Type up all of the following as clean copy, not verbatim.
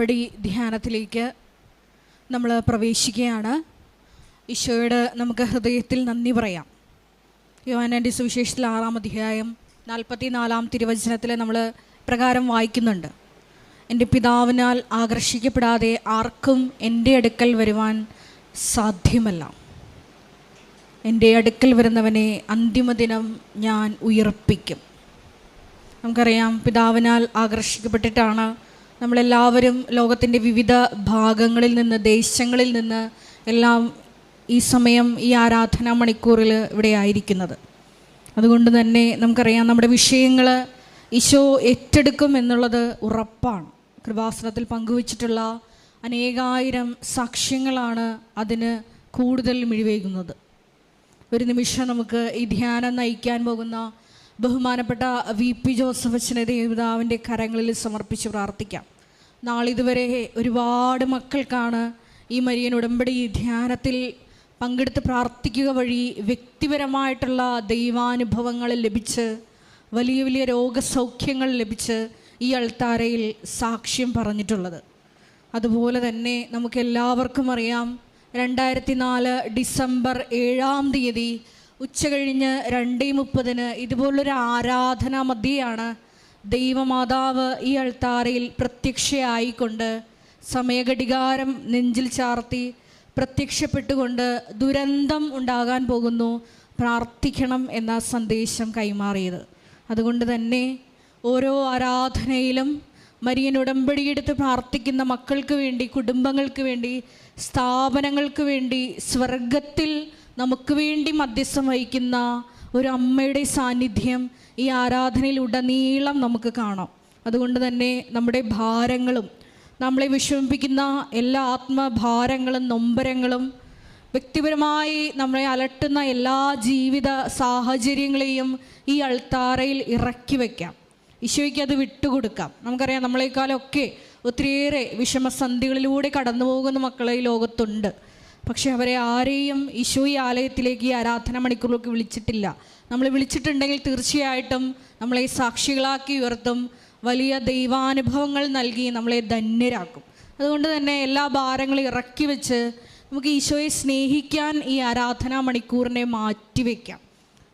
ഉടമ്പടി ധ്യാനത്തിലേക്ക് നമ്മൾ പ്രവേശിക്കുകയാണ്. ഈശോയോട് നമുക്ക് ഹൃദയത്തിൽ നന്ദി പറയാം. യോഹന്നാൻ്റെ സുവിശേഷത്തിൽ 6-ാം അധ്യായം 44-ാം തിരുവചനത്തിൽ നമ്മൾ പ്രകാരം വായിക്കുന്നുണ്ട്: എൻ്റെ പിതാവിനാൽ ആകർഷിക്കപ്പെടാതെ ആർക്കും എൻ്റെ അടുക്കൽ വരുവാൻ സാധ്യമല്ല. എൻ്റെ അടുക്കൽ വരുന്നവനെ അന്തിമദിനം ഞാൻ ഉയർപ്പിക്കും. നമുക്കറിയാം, പിതാവിനാൽ ആകർഷിക്കപ്പെട്ടിട്ടാണ് നമ്മളെല്ലാവരും ലോകത്തിൻ്റെ വിവിധ ഭാഗങ്ങളിൽ നിന്ന്, ദേശങ്ങളിൽ നിന്ന് എല്ലാം ഈ സമയം ഈ ആരാധനാ മണിക്കൂറിൽ ഇവിടെ ആയിരിക്കുന്നത്. അതുകൊണ്ട് തന്നെ നമുക്കറിയാം, നമ്മുടെ വിഷയങ്ങൾ ഈശോ ഏറ്റെടുക്കും എന്നുള്ളത് ഉറപ്പാണ്. കൃപാസനത്തിൽ പങ്കുവച്ചിട്ടുള്ള അനേകായിരം സാക്ഷ്യങ്ങളാണ് അതിന് കൂടുതൽ മിഴിവേകുന്നത്. ഒരു നിമിഷം നമുക്ക് ഈ ധ്യാനം നയിക്കാൻ പോകുന്ന ബഹുമാനപ്പെട്ട VP ജോസഫ് അച്ഛനെ ദൈവപിതാവിൻ്റെ കരങ്ങളിൽ സമർപ്പിച്ച് പ്രാർത്ഥിക്കാം. നാളിതുവരെ ഒരുപാട് മക്കൾക്കാണ് ഈ മരിയൻ ഉടമ്പടി ധ്യാനത്തിൽ പങ്കെടുത്ത് പ്രാർത്ഥിക്കുക വഴി വ്യക്തിപരമായിട്ടുള്ള ദൈവാനുഭവങ്ങൾ ലഭിച്ച്, വലിയ വലിയ രോഗസൗഖ്യങ്ങൾ ലഭിച്ച് ഈ അൾത്താരയിൽ സാക്ഷ്യം പറഞ്ഞിട്ടുള്ളത്. അതുപോലെ തന്നെ നമുക്കെല്ലാവർക്കും അറിയാം, 2004 ഡിസംബർ 7-ാം തീയതി ഉച്ചകഴിഞ്ഞ് 2:30 ഇതുപോലൊരു ആരാധനാ മധ്യയാണ് ദൈവമാതാവ് ഈ അൾത്താരയിൽ പ്രത്യക്ഷയായിക്കൊണ്ട് സമയഘടികാരം നെഞ്ചിൽ ചാർത്തി പ്രത്യക്ഷപ്പെട്ടുകൊണ്ട് ദുരന്തം ഉണ്ടാകാൻ പോകുന്നു, പ്രാർത്ഥിക്കണം എന്ന സന്ദേശം കൈമാറിയത്. അതുകൊണ്ട് തന്നെ ഓരോ ആരാധനയിലും മരിയൻ ഉടമ്പടിയെടുത്ത് പ്രാർത്ഥിക്കുന്ന മക്കൾക്ക് വേണ്ടി, കുടുംബങ്ങൾക്ക് വേണ്ടി, സ്ഥാപനങ്ങൾക്ക് വേണ്ടി, സ്വർഗത്തിൽ നമുക്ക് വേണ്ടി മധ്യസ്ഥം വഹിക്കുന്ന ഒരു അമ്മയുടെ സാന്നിധ്യം ഈ ആരാധനയിൽ ഉടനീളം നമുക്ക് കാണാം. അതുകൊണ്ട് തന്നെ നമ്മുടെ ഭാരങ്ങളും, നമ്മളെ വിഷമിപ്പിക്കുന്ന എല്ലാ ആത്മഭാരങ്ങളും നൊമ്പരങ്ങളും, വ്യക്തിപരമായി നമ്മളെ അലട്ടുന്ന എല്ലാ ജീവിത സാഹചര്യങ്ങളെയും ഈ അൾത്താരയിൽ ഇറക്കി വയ്ക്കാം. ഈശോയ്ക്ക് അത് വിട്ടുകൊടുക്കാം. നമുക്കറിയാം, നമ്മളെക്കാളൊക്കെ ഒത്തിരിയേറെ വിഷമസന്ധികളിലൂടെ കടന്നു പോകുന്ന മക്കളെ ഈ ലോകത്തുണ്ട്. പക്ഷെ അവരെ ആരെയും ഈശോ ഈ ആലയത്തിലേക്ക്, ഈ ആരാധന മണിക്കൂറിലേക്ക് വിളിച്ചിട്ടില്ല. നമ്മൾ വിളിച്ചിട്ടുണ്ടെങ്കിൽ തീർച്ചയായിട്ടും നമ്മളെ സാക്ഷികളാക്കി ഉയർത്തും, വലിയ ദൈവാനുഭവങ്ങൾ നൽകി നമ്മളെ ധന്യരാക്കും. അതുകൊണ്ട് തന്നെ എല്ലാ ഭാരങ്ങളും ഇറക്കി വെച്ച് നമുക്ക് ഈശോയെ സ്നേഹിക്കാൻ ഈ ആരാധനാ മണിക്കൂറിനെ മാറ്റിവെക്കാം.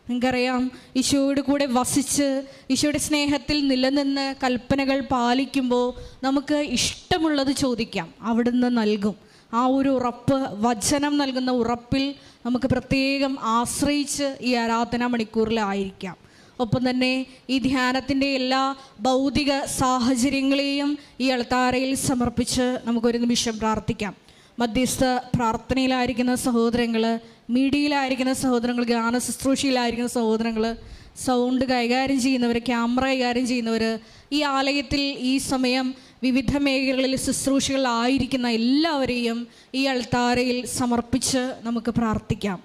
നിങ്ങൾക്കറിയാം, ഈശോയോട് കൂടെ വസിച്ച് ഈശോയുടെ സ്നേഹത്തിൽ നിലനിന്ന് കൽപ്പനകൾ പാലിക്കുമ്പോൾ നമുക്ക് ഇഷ്ടമുള്ളത് ചോദിക്കാം, അവിടുന്ന് നൽകും. ആ ഒരു ഉറപ്പ്, വചനം നൽകുന്ന ഉറപ്പിൽ നമുക്ക് പ്രത്യേകം ആശ്രയിച്ച് ഈ ആരാധനാ മണിക്കൂറിലായിരിക്കാം. ഒപ്പം തന്നെ ഈ ധ്യാനത്തിൻ്റെ എല്ലാ ഭൗതിക സാഹചര്യങ്ങളെയും ഈ അൾത്താരയിൽ സമർപ്പിച്ച് നമുക്കൊരു നിമിഷം പ്രാർത്ഥിക്കാം. മധ്യസ്ഥ പ്രാർത്ഥനയിലായിരിക്കുന്ന സഹോദരങ്ങൾ, മീഡിയയിലായിരിക്കുന്ന സഹോദരങ്ങൾ, ഗാന ശുശ്രൂഷയിലായിരിക്കുന്ന സഹോദരങ്ങൾ, സൗണ്ട് കൈകാര്യം ചെയ്യുന്നവർ, ക്യാമറ കൈകാര്യം ചെയ്യുന്നവർ, ഈ ആലയത്തിൽ ഈ സമയം വിവിധ മേഖലകളിൽ ശുശ്രൂഷകളായിരിക്കുന്ന എല്ലാവരെയും ഈ അൾത്താരയിൽ സമർപ്പിച്ച് നമുക്ക് പ്രാർത്ഥിക്കാം.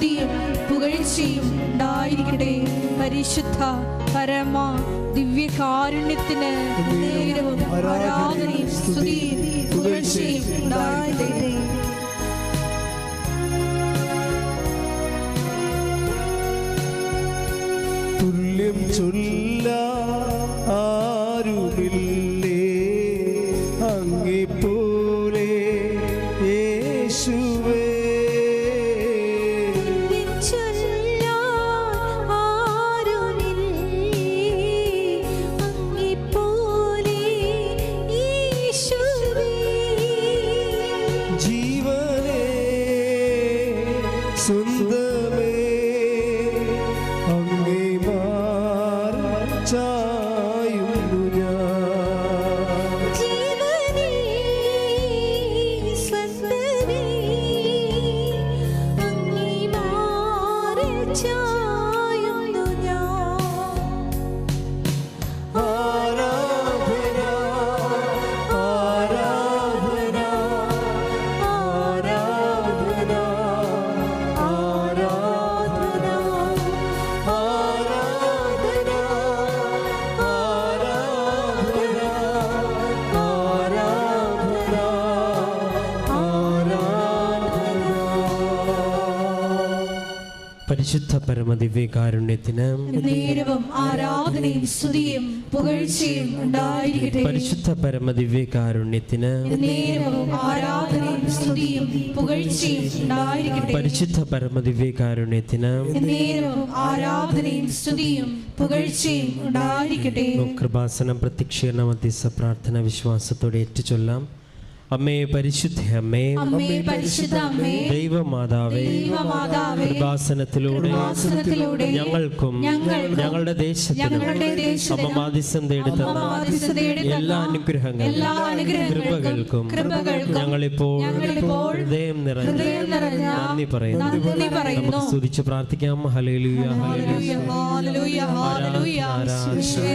സ്തുതിയും പുകഴ്ചയും ഉണ്ടായിരിക്കട്ടെ. പരിശുദ്ധ പരമ ദിവ്യകാരുണ്യത്തിന് നേരവും ആരാധനയും സ്തുതിയും പുകഴ്ചയും ഉണ്ടായിരിക്കട്ടെ. തുല്യം ചൊല്ലാൻ ആരുമില്ലേ അങ്ങേപ്പോലെ യേശുവേ. ജീവനേ സ്വന്തമേ അങ്ങേ ചായുന്നു ഞാൻ. ജീവനേ സ്വന്തമേ അങ്ങേ മാറിൽ ചായുന്നു ഞാൻ. ആരാധന ആരാധന ആരാധന ആരാധന പരിശുദ്ധ പരമദിവ്യകാരുണ്യത്തിന് നേരവും ആരാധനയും സ്തുതിയും പുകഴ്ചയും ഉണ്ടായിരിക്കട്ടെ. പരിശുദ്ധ പരമദിവ്യകാരുണ്യത്തിന് നേരവും ആരാധനയും സ്തുതിയും പുകഴ്ചയും ഉണ്ടായിരിക്കട്ടെ. പരിശുദ്ധ പരമദിവ്യകാരുണ്യത്തിന് നേരവും ആരാധനയും സ്തുതിയും പുകഴ്ചയും ഉണ്ടായിരിക്കട്ടെ. കൃപാസനം പ്രത്യക്ഷീകരണ മധ്യസ്ഥ പ്രാർത്ഥന വിശ്വാസത്തോടെ ഏറ്റുചൊല്ലാം. അമ്മേ പരിശുദ്ധ അമ്മേ, അമ്മേ പരിശുദ്ധ അമ്മേ, ദൈവമാതാവേ, ദൈവമാതാവേ, കൃപാസനത്തിലൂടെ ഞങ്ങൾക്കും ഞങ്ങളുടെ ദേശത്തിനും അമ്മ മാധ്യസ്ഥം തേടിത്തന്ന എല്ലാ അനുഗ്രഹങ്ങൾക്കും കൃപകൾക്കും ഞങ്ങളിപ്പോൾ ഹൃദയം നിറഞ്ഞ് നന്ദി പറയുന്നു. നമുക്ക് സ്തുതിച്ച് പ്രാർത്ഥിക്കാം. ഹല്ലേലൂയ ഹല്ലേലൂയ ഹല്ലേലൂയ ഹല്ലേലൂയ.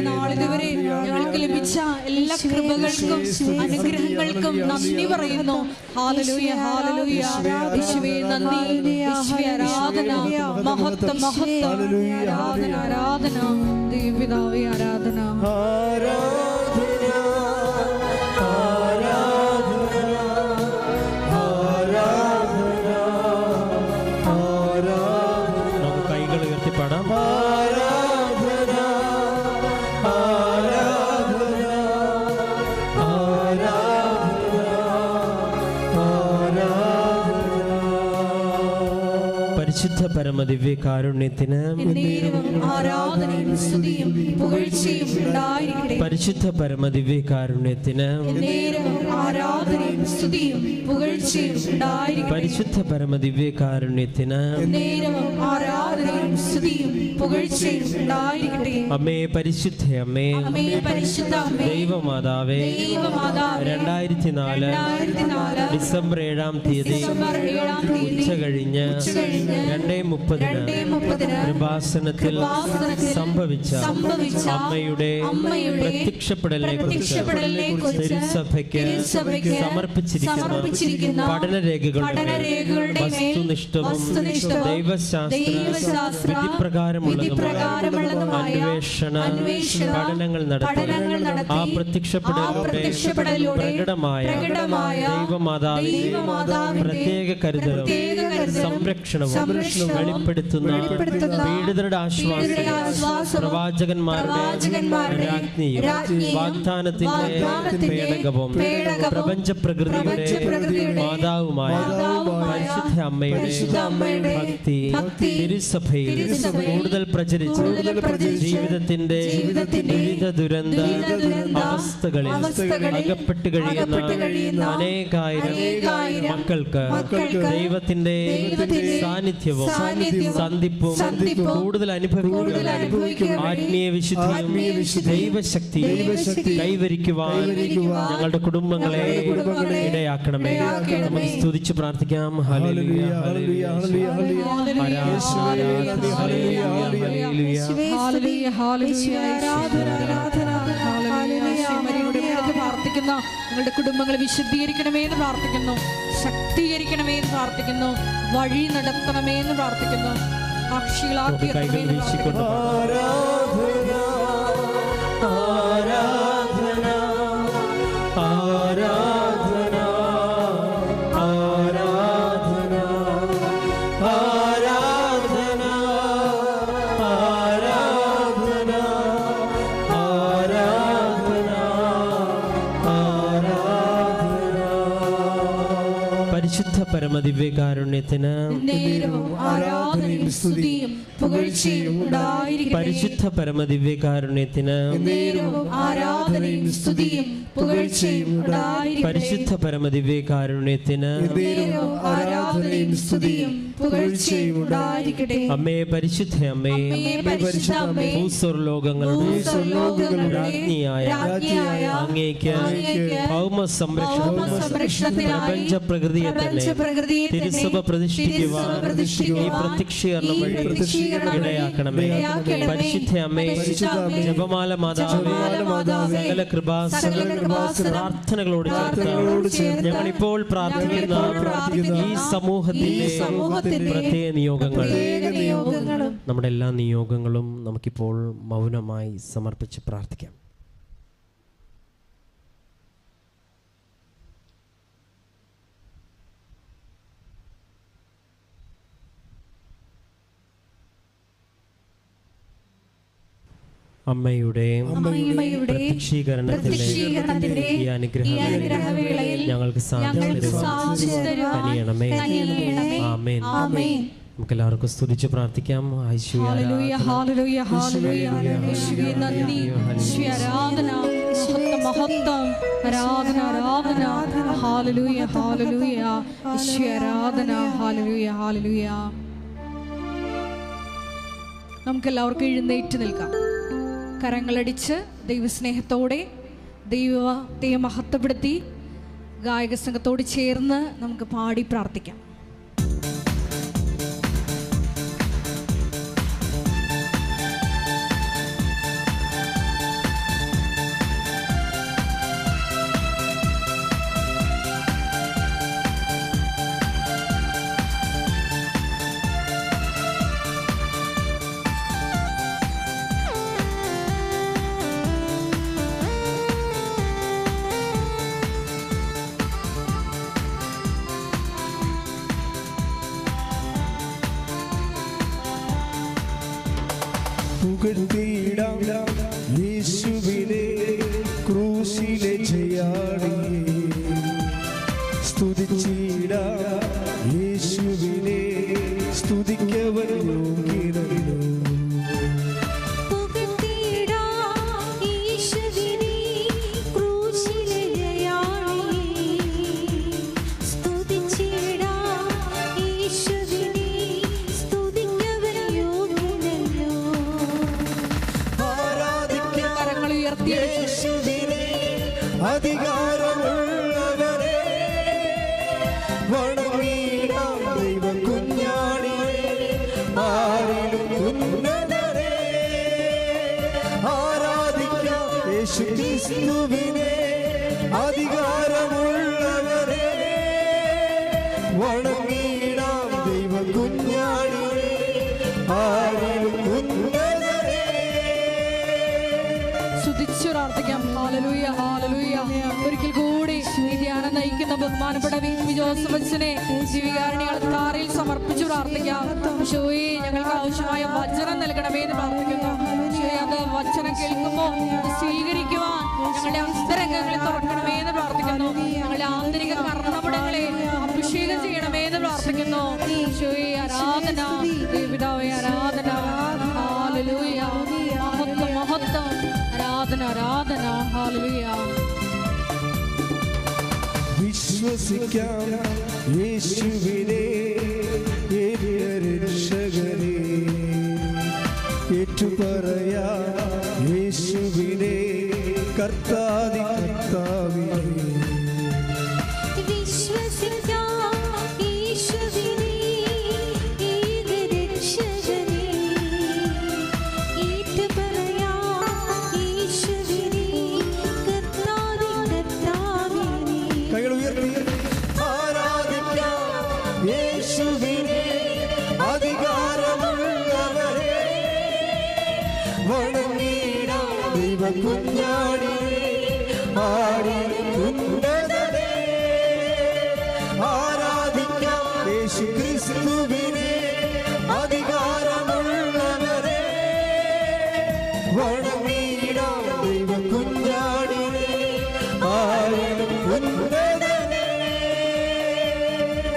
നാളിതുവരെ ഞങ്ങൾക്ക് ലഭിച്ച എല്ലാ കൃപകൾക്കും അനുഗ്രഹങ്ങൾക്കും നന്ദി പറയുന്നു. ഹല്ലേലൂയ ഹല്ലേലൂയ. യേശുവേ നന്ദി, യേശുവേ ആരാധന, മഹത്വം മഹത്വം, ആരാധന ആരാധന, ദൈവപിതാവേ ആരാധന. നമുക്ക് കൈകൾ ഉയർത്തിപ്പാടാം. പരിശുദ്ധ പരമദിവ്യകാരുണ്യത്തിന് ആരാധനയും സ്തുതിയും പുകഴ്ചയും ഉണ്ടായിരിക്കട്ടെ. പരിശുദ്ധ പരമദിവ്യകാരുണ്യത്തിന് ആരാധനയും സ്തുതിയും പുകഴ്ചയും ഉണ്ടായിരിക്കട്ടെ. പരിശുദ്ധ പരമദിവ്യകാരുണ്യത്തിന് ആരാധനയും സ്തുതിയും പുകഴ്ചയും ഉണ്ടായിരിക്കട്ടെ. അമ്മേ പരിശുദ്ധ അമ്മേ, അമ്മേ പരിശുദ്ധ അമ്മേ, ദൈവമാതാവേ, ദൈവമാതാവേ, 2004 ഡിസംബർ 7-ാം തീയതി ഉച്ച കഴിഞ്ഞ് 2:30 കൃപാസനത്തിൽ സംഭവിച്ച അമ്മയുടെ പ്രത്യക്ഷപ്പെടലിനെ കുറിച്ച് തിരുസഭയ്ക്ക് സമർപ്പിച്ചിരിക്കുന്ന പഠനരേഖകളുടെ വസ്തുനിഷ്ഠവും ദൈവശാസ്ത്ര വിധിപ്രകാരമുള്ളതുമായ അന്വേഷണ പഠനങ്ങൾ നടത്തി ആ പ്രത്യക്ഷപ്പെടലിലൂടെ പ്രകടമായ ദൈവമാതാവിന്റെ പ്രത്യേക കരുതലും സംരക്ഷണവും വെളിപ്പെടുത്തുന്ന പീഡിതരുടെ ആശ്വാസം പ്രവാചകന്മാരുടെ രാജ്ഞിയും വാഗ്ദാനത്തിന്റെ പേടകവും പ്രപഞ്ച പ്രകൃതിയുടെ മാതാവുമായ പരിശുദ്ധ അമ്മയുടെ ഭക്തി തിരുസഭയിൽ കൂടുതൽ പ്രചരിച്ച് ജീവിതത്തിന്റെ വിവിധ ദുരന്ത അവസ്ഥകളിൽ അകപ്പെട്ട് കഴിയുന്ന അനേകായിരം മക്കൾക്ക് ദൈവത്തിന്റെ സാന്നിധ്യവും സന്ധിപ്പും കൂടുതൽ അനുഭവിക്കുന്ന ആത്മീയ വിശുദ്ധിയും ദൈവശക്തിയും കൈവരിക്കുവാൻ ഞങ്ങളുടെ കുടുംബങ്ങളെ ഇടയാക്കണമേ. നമുക്ക് സ്തുതിച്ച് പ്രാർത്ഥിക്കാം. ഹല്ലേലൂയ ഹല്ലേലൂയ പ്രാർത്ഥിക്കുന്നു. പ്രാർത്ഥിക്കുന്ന നിങ്ങളുടെ കുടുംബങ്ങളെ വിശുദ്ധീകരിക്കണമേ എന്ന് പ്രാർത്ഥിക്കുന്നു, ശക്തീകരിക്കണമേ എന്ന് പ്രാർത്ഥിക്കുന്നു, വഴി നടത്തണമേ എന്ന് പ്രാർത്ഥിക്കുന്നു, സാക്ഷികളാക്കി വീശിക്കൊണ്ട് ആരാധന ആരാധന ആരാധന ആരാധന ആരാധന ആരാധന ആരാധന. പരിശുദ്ധ പരമദിവ്യകാരുണ്യത്തിന് ആരാധനയും സ്തുതിയും പുകഴ്ചയും ഉണ്ടായിരിക്കട്ടെ. പരിശുദ്ധ പരമദിവ്യകാരുണ്യത്തിന് ആരാധനയും സ്തുതിയും പുകഴ്ചയും ഉണ്ടായിരിക്കട്ടെ. പരിശുദ്ധ പരമദിവ്യകാരുണ്യത്തിന് ആരാധനയും സ്തുതിയും പുകഴ്ചയും ഉണ്ടായിരിക്കട്ടെ. അമ്മേ പരിശുദ്ധ അമ്മേ, ഭൂസ്വർലോകങ്ങളുടെ രാജ്ഞിയായ അങ്ങേക്ക് ഭൗമ സംരക്ഷണത്തിന് പ്രപഞ്ച പ്രകൃതിയെ തന്നെ തിരുസഭ പ്രതിഷ്ഠിക്കുവാൻ ഈ പ്രത്യക്ഷീകരണം വഴി ഇടയാക്കണമേ. പരിശുദ്ധ അമ്മേ, ജപമാല മാതാവേ, സകല കൃപാസന പ്രാർത്ഥനകളോട് ചേർത്ത് ഞങ്ങളിപ്പോൾ പ്രാർത്ഥിക്കുന്ന ഈ സമൂഹത്തിന്റെ പ്രത്യേക നിയോഗങ്ങൾ, നമ്മുടെ എല്ലാ നിയോഗങ്ങളും നമുക്കിപ്പോൾ മൗനമായി സമർപ്പിച്ച് പ്രാർത്ഥിക്കാം. അമ്മയുടെ പ്രത്യക്ഷീകരണത്തിന്റെ ഈ അനുഗ്രഹവേളയിൽ ഞങ്ങൾക്ക് സാധിക്കണമേ. ആമേൻ. നമുക്ക് എല്ലാവർക്കും സ്തുതിച്ച് പ്രാർത്ഥിക്കാം. ഹല്ലേലൂയ ഹല്ലേലൂയ ഹല്ലേലൂയ. യേശുവേ നന്ദി, യേശുവേ ആരാധന, മഹത്വം ആരാധന ആരാധന. ഹല്ലേലൂയ ഹല്ലേലൂയ. യേശുവേ ആരാധന. ഹല്ലേലൂയ ഹല്ലേലൂയ. നമുക്ക് എല്ലാവർക്കും എഴുന്നേറ്റ് നിൽക്കാം. കരങ്ങളടിച്ച് ദൈവസ്നേഹത്തോടെ ദൈവത്തെ മഹത്വപ്പെടുത്തി ഗായക സംഘത്തോട് ചേർന്ന് നമുക്ക് പാടി പ്രാർത്ഥിക്കാം. പുകഴ്ത്തിയിടാം യേശുവിനെ ക്രൂശിലെ ജയാളിയെ, സ്തുതിച്ചിടാം യേശുവിനെ സ്തുതിക്കവൻ യോഗ്യനല്ലോ. അധികാരമുള്ളവരെ വണങ്ങിടാം ദൈവ കുഞ്ഞാടിയെ, ആരിലും ഉന്നതരെ ആരാധിക്കാം യേശുക്രിസ്തുവിനെ. അധികാരമുള്ളവരെ വണങ്ങിടാം ദൈവ കുഞ്ഞാടിയെ, ആരിലും ഉന്നതരെ. സ്തുതിച്ചു പ്രാർത്ഥിക്കാം. Hallelujah hallelujah. ഒരിക്കൽ കൂടി ഈ ധ്യാനം നയിക്കുന്ന ബഹുമാനപ്പെട്ട വി ജോസഫ് അച്ഛനെ ദിവ്യകാരുണ്യ അൾത്താരയിൽ സമർപ്പിച്ചു പ്രാർത്ഥിക്കാം. ഈശോയെ, ഞങ്ങൾക്ക് ആവശ്യമായ വചനം നൽകണമേ എന്ന് പ്രാർത്ഥിക്കുന്നു. ഈശോയെ, അത് വചനം കേൾക്കുമ്പോൾ അത് സ്വീകരിക്കുവാൻ ഞങ്ങളുടെ അന്തരംഗങ്ങളെ തുറക്കണമേ എന്ന് പ്രാർത്ഥിക്കുന്നു. ഞങ്ങളുടെ ആന്തരിക കർണപടങ്ങളെ അഭിഷേകം ചെയ്യണമേ എന്ന് പ്രാർത്ഥിക്കുന്നു. ഈശോയെ ആരാധന, പിതാവേ ആരാധന. ഹല്ലേലൂയ. മഹത്വം മഹത്വം. ആരാധന ആരാധന. ഹല്ലേലൂയ. വിശ്വസിക്കാം യേശുവിനെ രക്ഷകനെ, ഏറ്റുപറയാം യേശുവിനെ കർത്താതി കർത്താവിനെ. യേശുവിനെ യേശുവിനെ അധികാരമുള്ളവരെ വണങ്ങിടാം ദൈവ കുഞ്ഞാടിനെ ആടി ഉന്നതനെ ആരാധിക്കാം യേശു ക്രിസ്തുവിനെ അധികാരമുള്ളവരെ വണങ്ങിടാം ദൈവ കുഞ്ഞാടിനെ ആടി ഉന്നതനെ.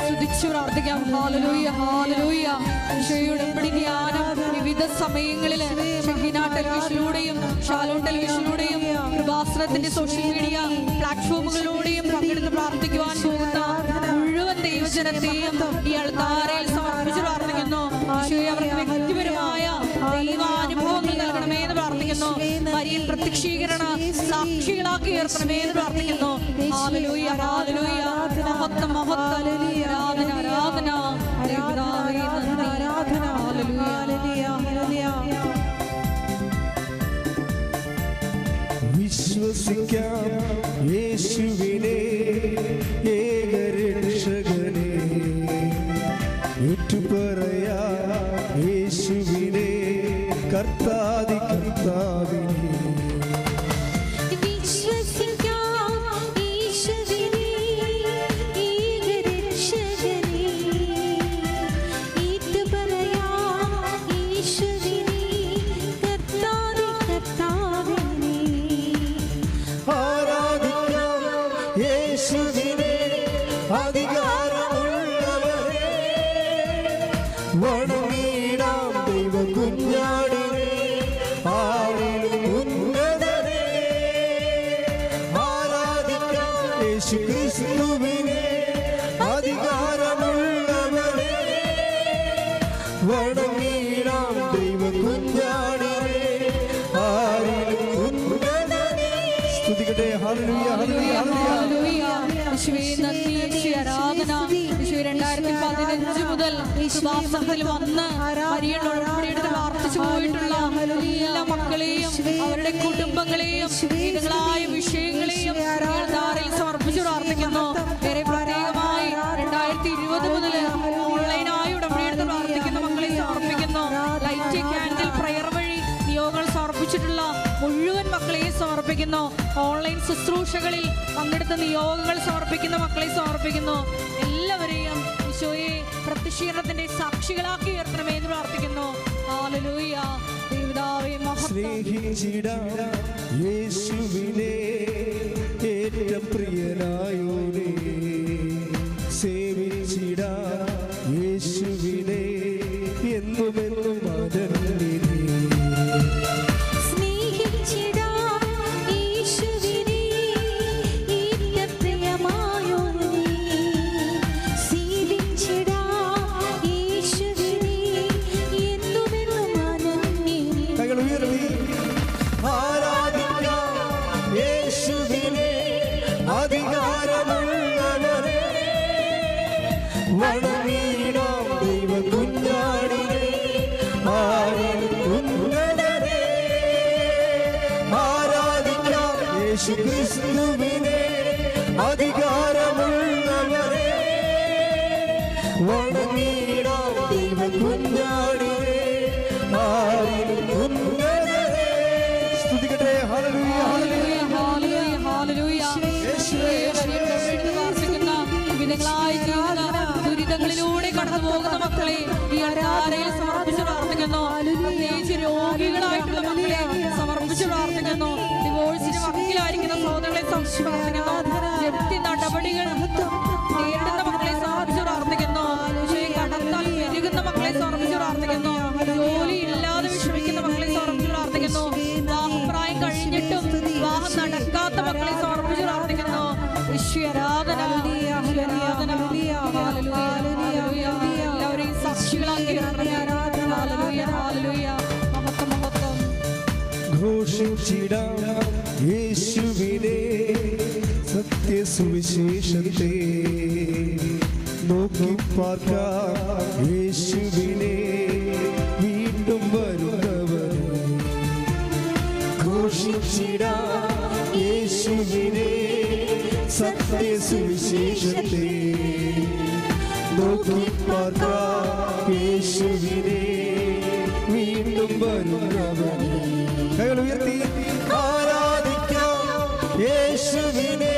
സ്തുതിച്ചു പ്രാർത്ഥിക്കാം. Hallelujah hallelujah. ഈശോയുടെ ഉടമ്പടി ധ്യാനം വിവിധ സമയങ്ങളിൽ ഷഹീന ടെലിവിഷനിലൂടെയും ഷാലോൺ ടെലിവിഷനിലൂടെയും കൃപാസനത്തിന്റെ സോഷ്യൽ മീഡിയ പ്ലാറ്റ്ഫോമുകളിലൂടെയും പങ്കെടുത്ത് പ്രാർത്ഥിക്കുവാൻ പോകുന്ന മുഴുവൻ ദൈവജനത്തെയും ഈ അൾത്താരയിൽ സമർപ്പിച്ച് പ്രാർത്ഥിക്കുന്നു. ഈശോയെ അവർക്ക് വ്യക്തിപരമായ ദൈവാനുഭവങ്ങൾ നൽകണമേ എന്ന് പ്രാർത്ഥിക്കുന്നു. മരിയൻ പ്രത്യക്ഷീകരണ സാക്ഷികളാക്കി ഉയർത്തണമേ എന്ന് പ്രാർത്ഥിക്കുന്നു. Hallelujah hallelujah. മഹത്വം മഹത്വം. ആരാധന ആരാധന ദൈവപിതാവേ നന്ദി. ആരാധന. ഹല്ലേലൂയ ഹല്ലേലൂയ. വിശ്വസിക്കാം യേശുവിനെ ഏകരക്ഷകനെ ഏറ്റുപറയാം യേശുവിനെ കർത്താതി കർത്താവിനെ വിശ്വസിക്കാം യേശുവിനെ ഏകരക്ഷകനെ ഏറ്റുപറയാം യേശുവിനെ കർത്താതി കർത്താവിനെ ആരാധിക്കാം യേശുവിനെ അധികാരമുള്ളവരെ വണങ്ങിടാം ദൈവ കുഞ്ഞാടിനെ ആടി ഉന്നതനെ ആരാധിക്കാം യേശു ക്രിസ്തുവിനെ അധികാരമുള്ളവരെ വണങ്ങിടാം ദൈവ കുഞ്ഞാടിനെ ആടി ഉന്നതനെ. സ്തുതിക്കട്ടെ. ഹല്ലേലൂയ ഹല്ലേലൂയ ഹല്ലേലൂയ. യേശുവേ നന്ദി. യേശുവേ ആരാധന. യേശുവേ 2015 മുതൽ കൃപാസനത്തിൽ വന്ന് മരിയൻ ഉടമ്പടിയെടുത്ത് പ്രാർത്ഥിച്ചു പോയിട്ടുള്ള എല്ലാ മക്കളെയും അവരുടെ കുടുംബങ്ങളെയും വിവിധങ്ങളായ വിഷയങ്ങളെയും അൾത്താരയിൽ സമർപ്പിച്ചു പ്രാർത്ഥിക്കുന്നു. ഏറെ പ്രത്യേകമായി 2020 മുതൽ ഓൺലൈനായി ഉടമ്പടിയെടുത്ത് പ്രാർത്ഥിക്കുന്ന മക്കളെ സമർപ്പിക്കുന്നു. ലൈറ്റ് ക്യാൻഡിൽ പ്രയർ വഴി നിയോഗങ്ങൾ സമർപ്പിച്ചിട്ടുള്ള മുഴുവൻ മക്കളെയും സമർപ്പിക്കുന്നു. ഓൺലൈൻ ശുശ്രൂഷകളിൽ പങ്കെടുത്ത നിയോഗങ്ങൾ സമർപ്പിക്കുന്ന മക്കളെ സമർപ്പിക്കുന്നു. എല്ലാവരെയും ഈശോയെ പ്രത്യക്ഷീകരണത്തിന്റെ സാക്ഷികളാക്കി ഉയർത്തണമേ എന്ന് പ്രാർത്ഥിക്കുന്നു. ഹല്ലേലൂയ. ദൈവപിതാവേ മഹത്വം. സ്നേഹിച്ചിടാം യേശുവിനെ ഏറ്റവും പ്രിയനായോനെ സേവിച്ചിടാം യേശുവിനെ എന്നുമെന്നും അതന്നിനെ സ്നേഹിച്ചിടാം യേശുവിനെ ഏറ്റവും പ്രിയമായോനെ സേവിച്ചിടാം യേശുവിനെ എന്നുമെന്നും അനന്യനെ. കൈകൾ ഉയർത്തി ആരാധിക്കാം യേശുവിനെ അധികാരമുള്ളവരെ വണങ്ങിടാം ദൈവ കുഞ്ഞാടിനെ ആടി ഉന്നതനെ ആരാധിക്കാം യേശു ക്രിസ്തുവിനെ അധികാരമുള്ളവരെ വണങ്ങിടാം ദൈവ കുഞ്ഞാടിനെ ആടി ഉന്നതനെ. സ്തുതിക്കട്ടെ. ഹല്ലേലൂയ ഹല്ലേലൂയ. ഹല്ലേലൂയ ഹല്ലേലൂയ. യേശുവേ മരിയൻ ഉടമ്പടിയെടുത്ത് പ്രാർത്ഥിക്കുന്ന വിവിധങ്ങളായ ജീവിത ദുരിതങ്ങളിലൂടെ കടന്നു പോകുന്ന മക്കളെ ഈ അൾത്താരയിൽ സമർപ്പിച്ച് പ്രാർത്ഥിക്കുന്നു. പ്രത്യേകിച്ച് രോഗികളായിട്ടുള്ള മക്കളെ സമർപ്പിച്ച് പ്രാർത്ഥിക്കുന്നു. ഡിവോഴ്സിന് വക്കീലായിരിക്കുന്ന സഹോദരങ്ങളെ സമർപ്പിച്ച് പ്രാർത്ഥിക്കുന്നു. ജപ്തി നടപടികൾ നേരിടുന്ന മക്കളെ സമർപ്പിച്ച് പ്രാർത്ഥിക്കുന്നു. കടത്താൽ പെരുകുന്ന മക്കളെ സമർപ്പിച്ച് പ്രാർത്ഥിക്കുന്നു. ജോലി ഇല്ലാതെ വിഷമിക്കുന്ന മക്കളെ സമർപ്പിച്ച് പ്രാർത്ഥിക്കുന്നു. വിവാഹപ്രായം കഴിഞ്ഞിട്ടും വിവാഹം നടക്കാത്ത മക്കളെ സമർപ്പിച്ച് പ്രാർത്ഥിക്കുന്നു. ഈശ്വരാധന ഈശ്വരാധന. ഹല്ലേലൂയ ഹല്ലേലൂയ. എല്ലാവരെയും സാക്ഷികളാക്കി ഹല്ലേലൂയ ഹല്ലേലൂയ. മഹത്വം മഹത്വം. ഘോഷിച്ചിടാം യേശുവിനെ സത്യസുവിശേഷത്തെ നോക്കി പാർക്കാം യേശുവിനെ വീണ്ടും വരുന്നവർ ഘോഷിച്ചിടാം യേശുവിനെ സത്യസുവിശേഷത്തെ നോക്കി പാർക്കാം യേശുവിനെ വീണ്ടും വരുന്നവനെ. കൈകൾ ഉയർത്തി ആരാധിക്കാം യേശുവിനെ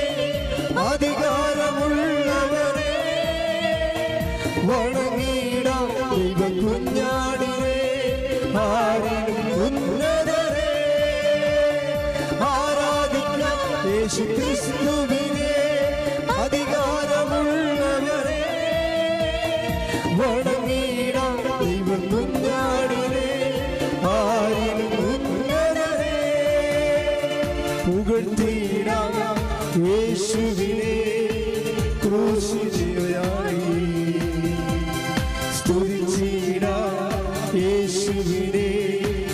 അധികാരമുള്ളവനെ. വണങ്ങിടാം ദൈവ കുഞ്ഞാടിനെ ആരിലും ഉന്നതരെ. ആരാധിക്കാം യേശു ക്രിസ്തുവിനെ അധികാരമുള്ളവരെ. വണങ്ങിടാം ദൈവ കുഞ്ഞാടിനെ ആരിലും ഉന്നതരെ. പുകഴ്ത്തിടാം യേശുവിനെ ക്രൂശിതയായി. സ്തുതിച്ചിടാം യേശുവിനെ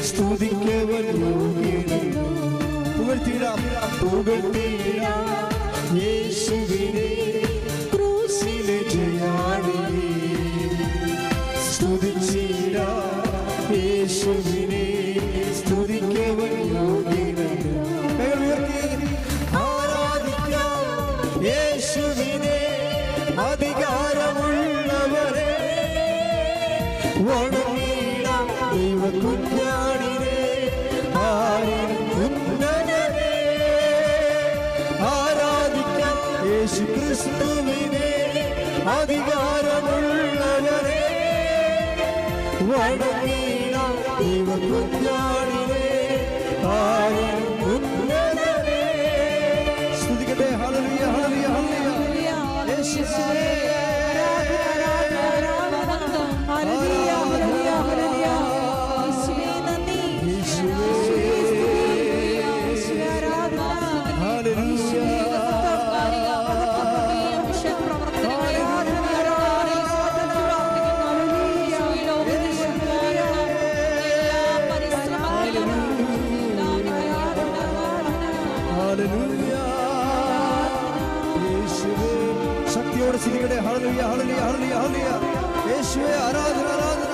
സ്തുതിക്കവൻ യോഗ്യൻ. പുകഴ്ത്തിടാം യേശുവിനെ ക്രൂശിലെ ജയാളി. സ്തുതിച്ചിടാം യേശുവിനെ സ്തുതിക്കവൻ യോഗ്യൻ. ആരാധിക്കാം യേശുവിനെ അധികാരമുള്ളവരെ. വണങ്ങിടാം ദൈവ കുഞ്ഞാടിനെ ആരിലും ഉന്നതരെ. ആരാധിക്കാം യേശു ക്രിസ്തുവിനെ അധികാരമുള്ളവരെ. വണങ്ങിടാം ദൈവ കുഞ്ഞാടിനെ ആരിലും ഉന്നതരെ. സ്തുതിക്കട്ടെ. ഹല്ലേലൂയ ഹല്ലേലൂയ ഹല്ലേലൂയ. യേശുവേ ശക്തിയോടെ സ്തുതിക്കട്ടെ. ഹല്ലേലൂയ ഹല്ലേലൂയ ഹല്ലേലൂയ ഹല്ലേലൂയ. യേശുവേ ആരാധന ആരാധന.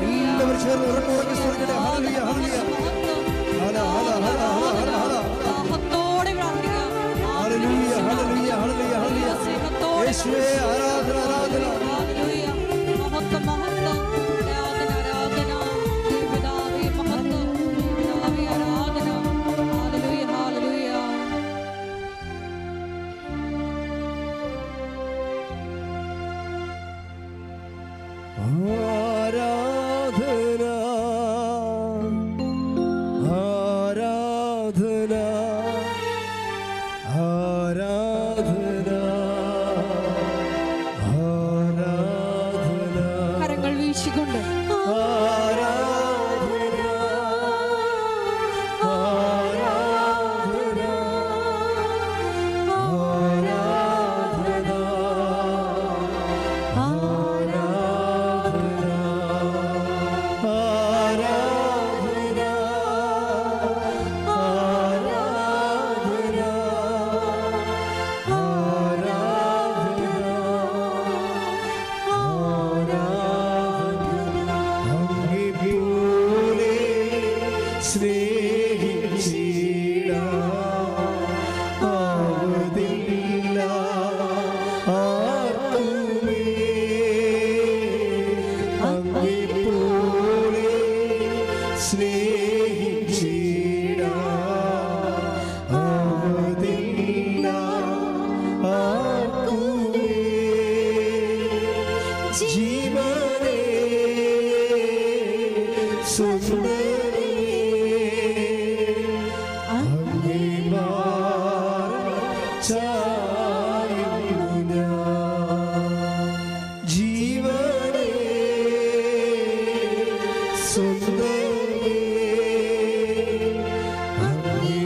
എല്ലാവരും ചേർന്ന് ഉറക്കെ സ്തുതിക്കട്ടെ. ഹല്ലേലൂയ ഹല്ലേലൂയ. ഹല ഹല ഹല ഹല ഹല. ഹല്ലേലൂയ ഹല്ലേലൂയ ഹല്ലേലൂയ ഹല്ലേലൂയ. യേശുവേ ആരാധന ആരാധന. ആരാധന ആരാധന ആരാധന ആരാധന. കരങ്ങൾ വീശിക്കൊണ്ട് ആരാധന ആരാധന ആരാധന ജീവനേ സുന്ദരേ അങ്ങേ ചായുന്നു ഞാൻ. ജീവനേ സുന്ദരേ അങ്ങേ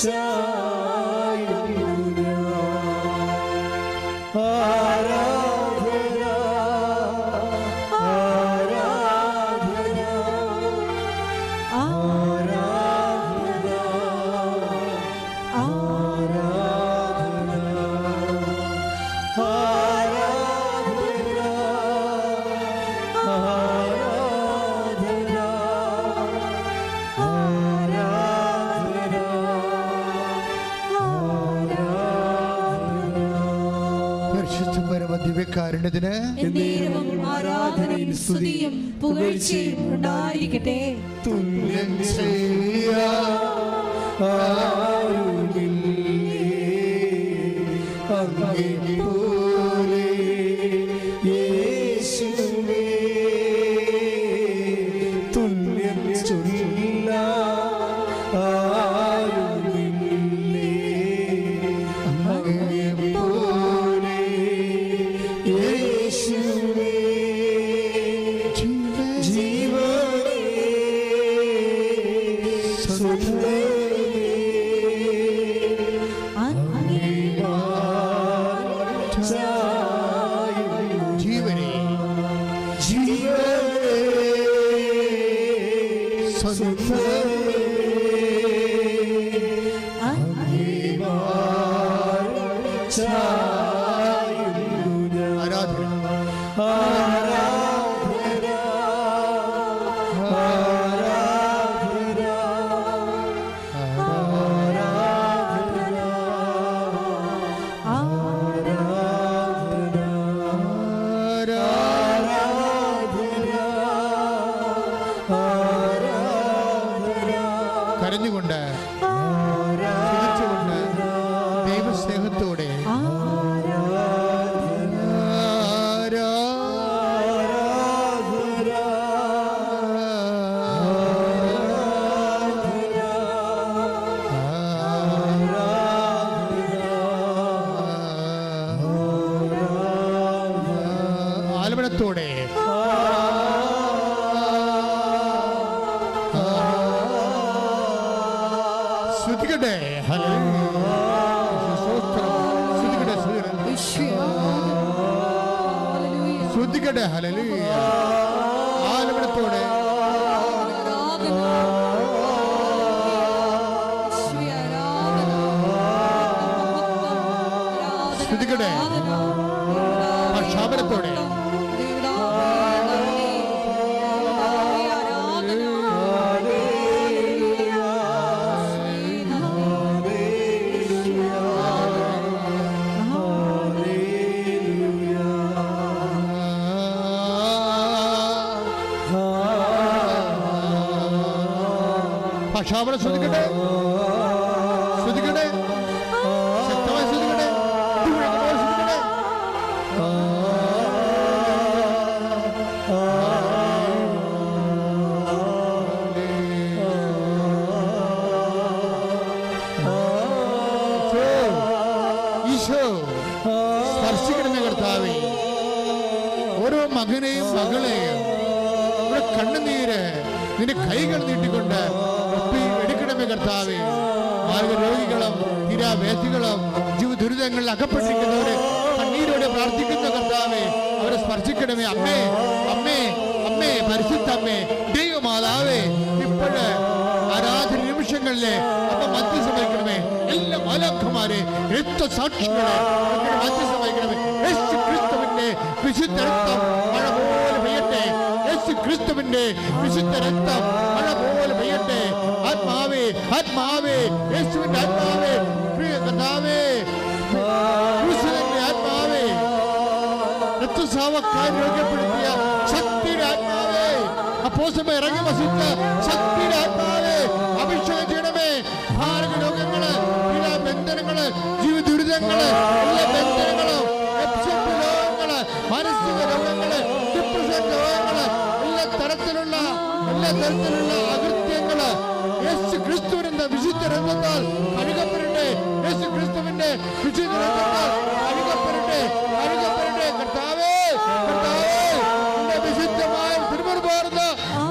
ചായുന്നു ഞാൻ. ആരാ പരിശുദ്ധ പരമദിവ്യകാരുണ്യത്തിന് എന്നേരവും ആരാധനയും സ്തുതിയും പുകഴ്ചയും ഉണ്ടായിരിക്കട്ടെ. തുല്യം അങ്ങേപോലെ യേശുവേ, തുല്യം ആരുമില്ലേ അങ്ങേപോലെ യേശുവേ. ജീവനേ സ്വന്തമേ ജീവനേ ജീവനേ സ്വന്തമേ ആരാധന കരഞ്ഞുകൊണ്ട് ചിരിച്ചുകൊണ്ട് ദൈവസ്നേഹത്തോടെ ആലമനത്തോടെ ശ്രുതികട്ടെ ശ്രുതികട്ടെ ഹല്ലേലൂയ. ആലമനത്തോടെ ശ്രുതികട്ടെ പക്ഷാപനത്തോടെ പക്ഷാപനം ശ്രദ്ധിക്കട്ടെ, ശ്രദ്ധിക്കട്ടെ, ശക്തമായി ശ്രദ്ധിക്കട്ടെ, ശ്രദ്ധിക്കട്ടെ. ഈശോ സ്പർശിക്കണമേ കർത്താവേ, ഓരോ മകനെയും മകളെയും ഇവിടെ കണ്ണുനീര് നിന്റെ കൈകൾ നീട്ടിക്കൊണ്ട് എടുക്കണമേ കർത്താവേ. മാർഗരോഗികളും തീരാവേദികളും ജീവദുരിതങ്ങളിൽ അകപ്പെട്ടിരിക്കുന്നവരെ കണ്ണീരോടെ പ്രാർത്ഥിക്കുന്ന കർത്താവേ, അവരെ സ്പർശിക്കണമേ. അമ്മേ അമ്മേ അമ്മേ, പരിശുദ്ധ അമ്മേ, ദൈവമാതാവേ, ഇപ്പോഴ് ആരാധന നിമിഷങ്ങളിലെ അമ്മ മധ്യസ്ഥം വഹിക്കണമേ. എല്ലാ മാലാഖമാരെ രക്തസാക്ഷികളെ മധ്യസ്ഥം വഹിക്കണമേ. യേശു ക്രിസ്തുവിന്റെ വിശുദ്ധ രക്തം മഴ പോലെ പെയ്യട്ടെ. യേശു ക്രിസ്തുവിന്റെ വിശുദ്ധ രക്തം മഴ പോലെ പെയ്യട്ടെ. ആത്മാവേ ആത്മാവേ, യേശുവിന്റെ ആത്മാവേ, പ്രിയ കർത്താവേ, ക്രിസ്തുവിന്റെ ആത്മാവേ, രക്തസ്രാവക്കാരെ രോഗ്യപ്പെടുത്തിയ ശക്തിയുടെ ആത്മാവേ, അപ്പോസ്തലന്മാർ ഇറങ്ങി വസിച്ച ശക്തിയുടെ ആത്മാവേ, അഭിഷേകം ചെയ്യണമേ. ഭാരക രോഗങ്ങള്, ബന്ധനങ്ങള്, ജീവ ദുരിതങ്ങള്, എല്ലാ ബന്ധനങ്ങളും, രോഗങ്ങള്, മാനസിക രോഗങ്ങള്, ഡിപ്രഷൻ രോഗങ്ങള്, എല്ലാ തരത്തിലുള്ള അകൃത്യങ്ങള് യേശു ക്രിസ്തുവിന്റെ വിശുദ്ധ രക്തത്താൽ കഴുകപ്പെടട്ടെ. യേശു ക്രിസ്തുവിന്റെ വിശുദ്ധ രക്തത്താൽ കഴുകപ്പെടട്ടെ, കഴുകപ്പെടട്ടെ. കർത്താവേ കർത്താവേ, നിന്റെ വിശുദ്ധമായ തിരുമുറുപാർന്ന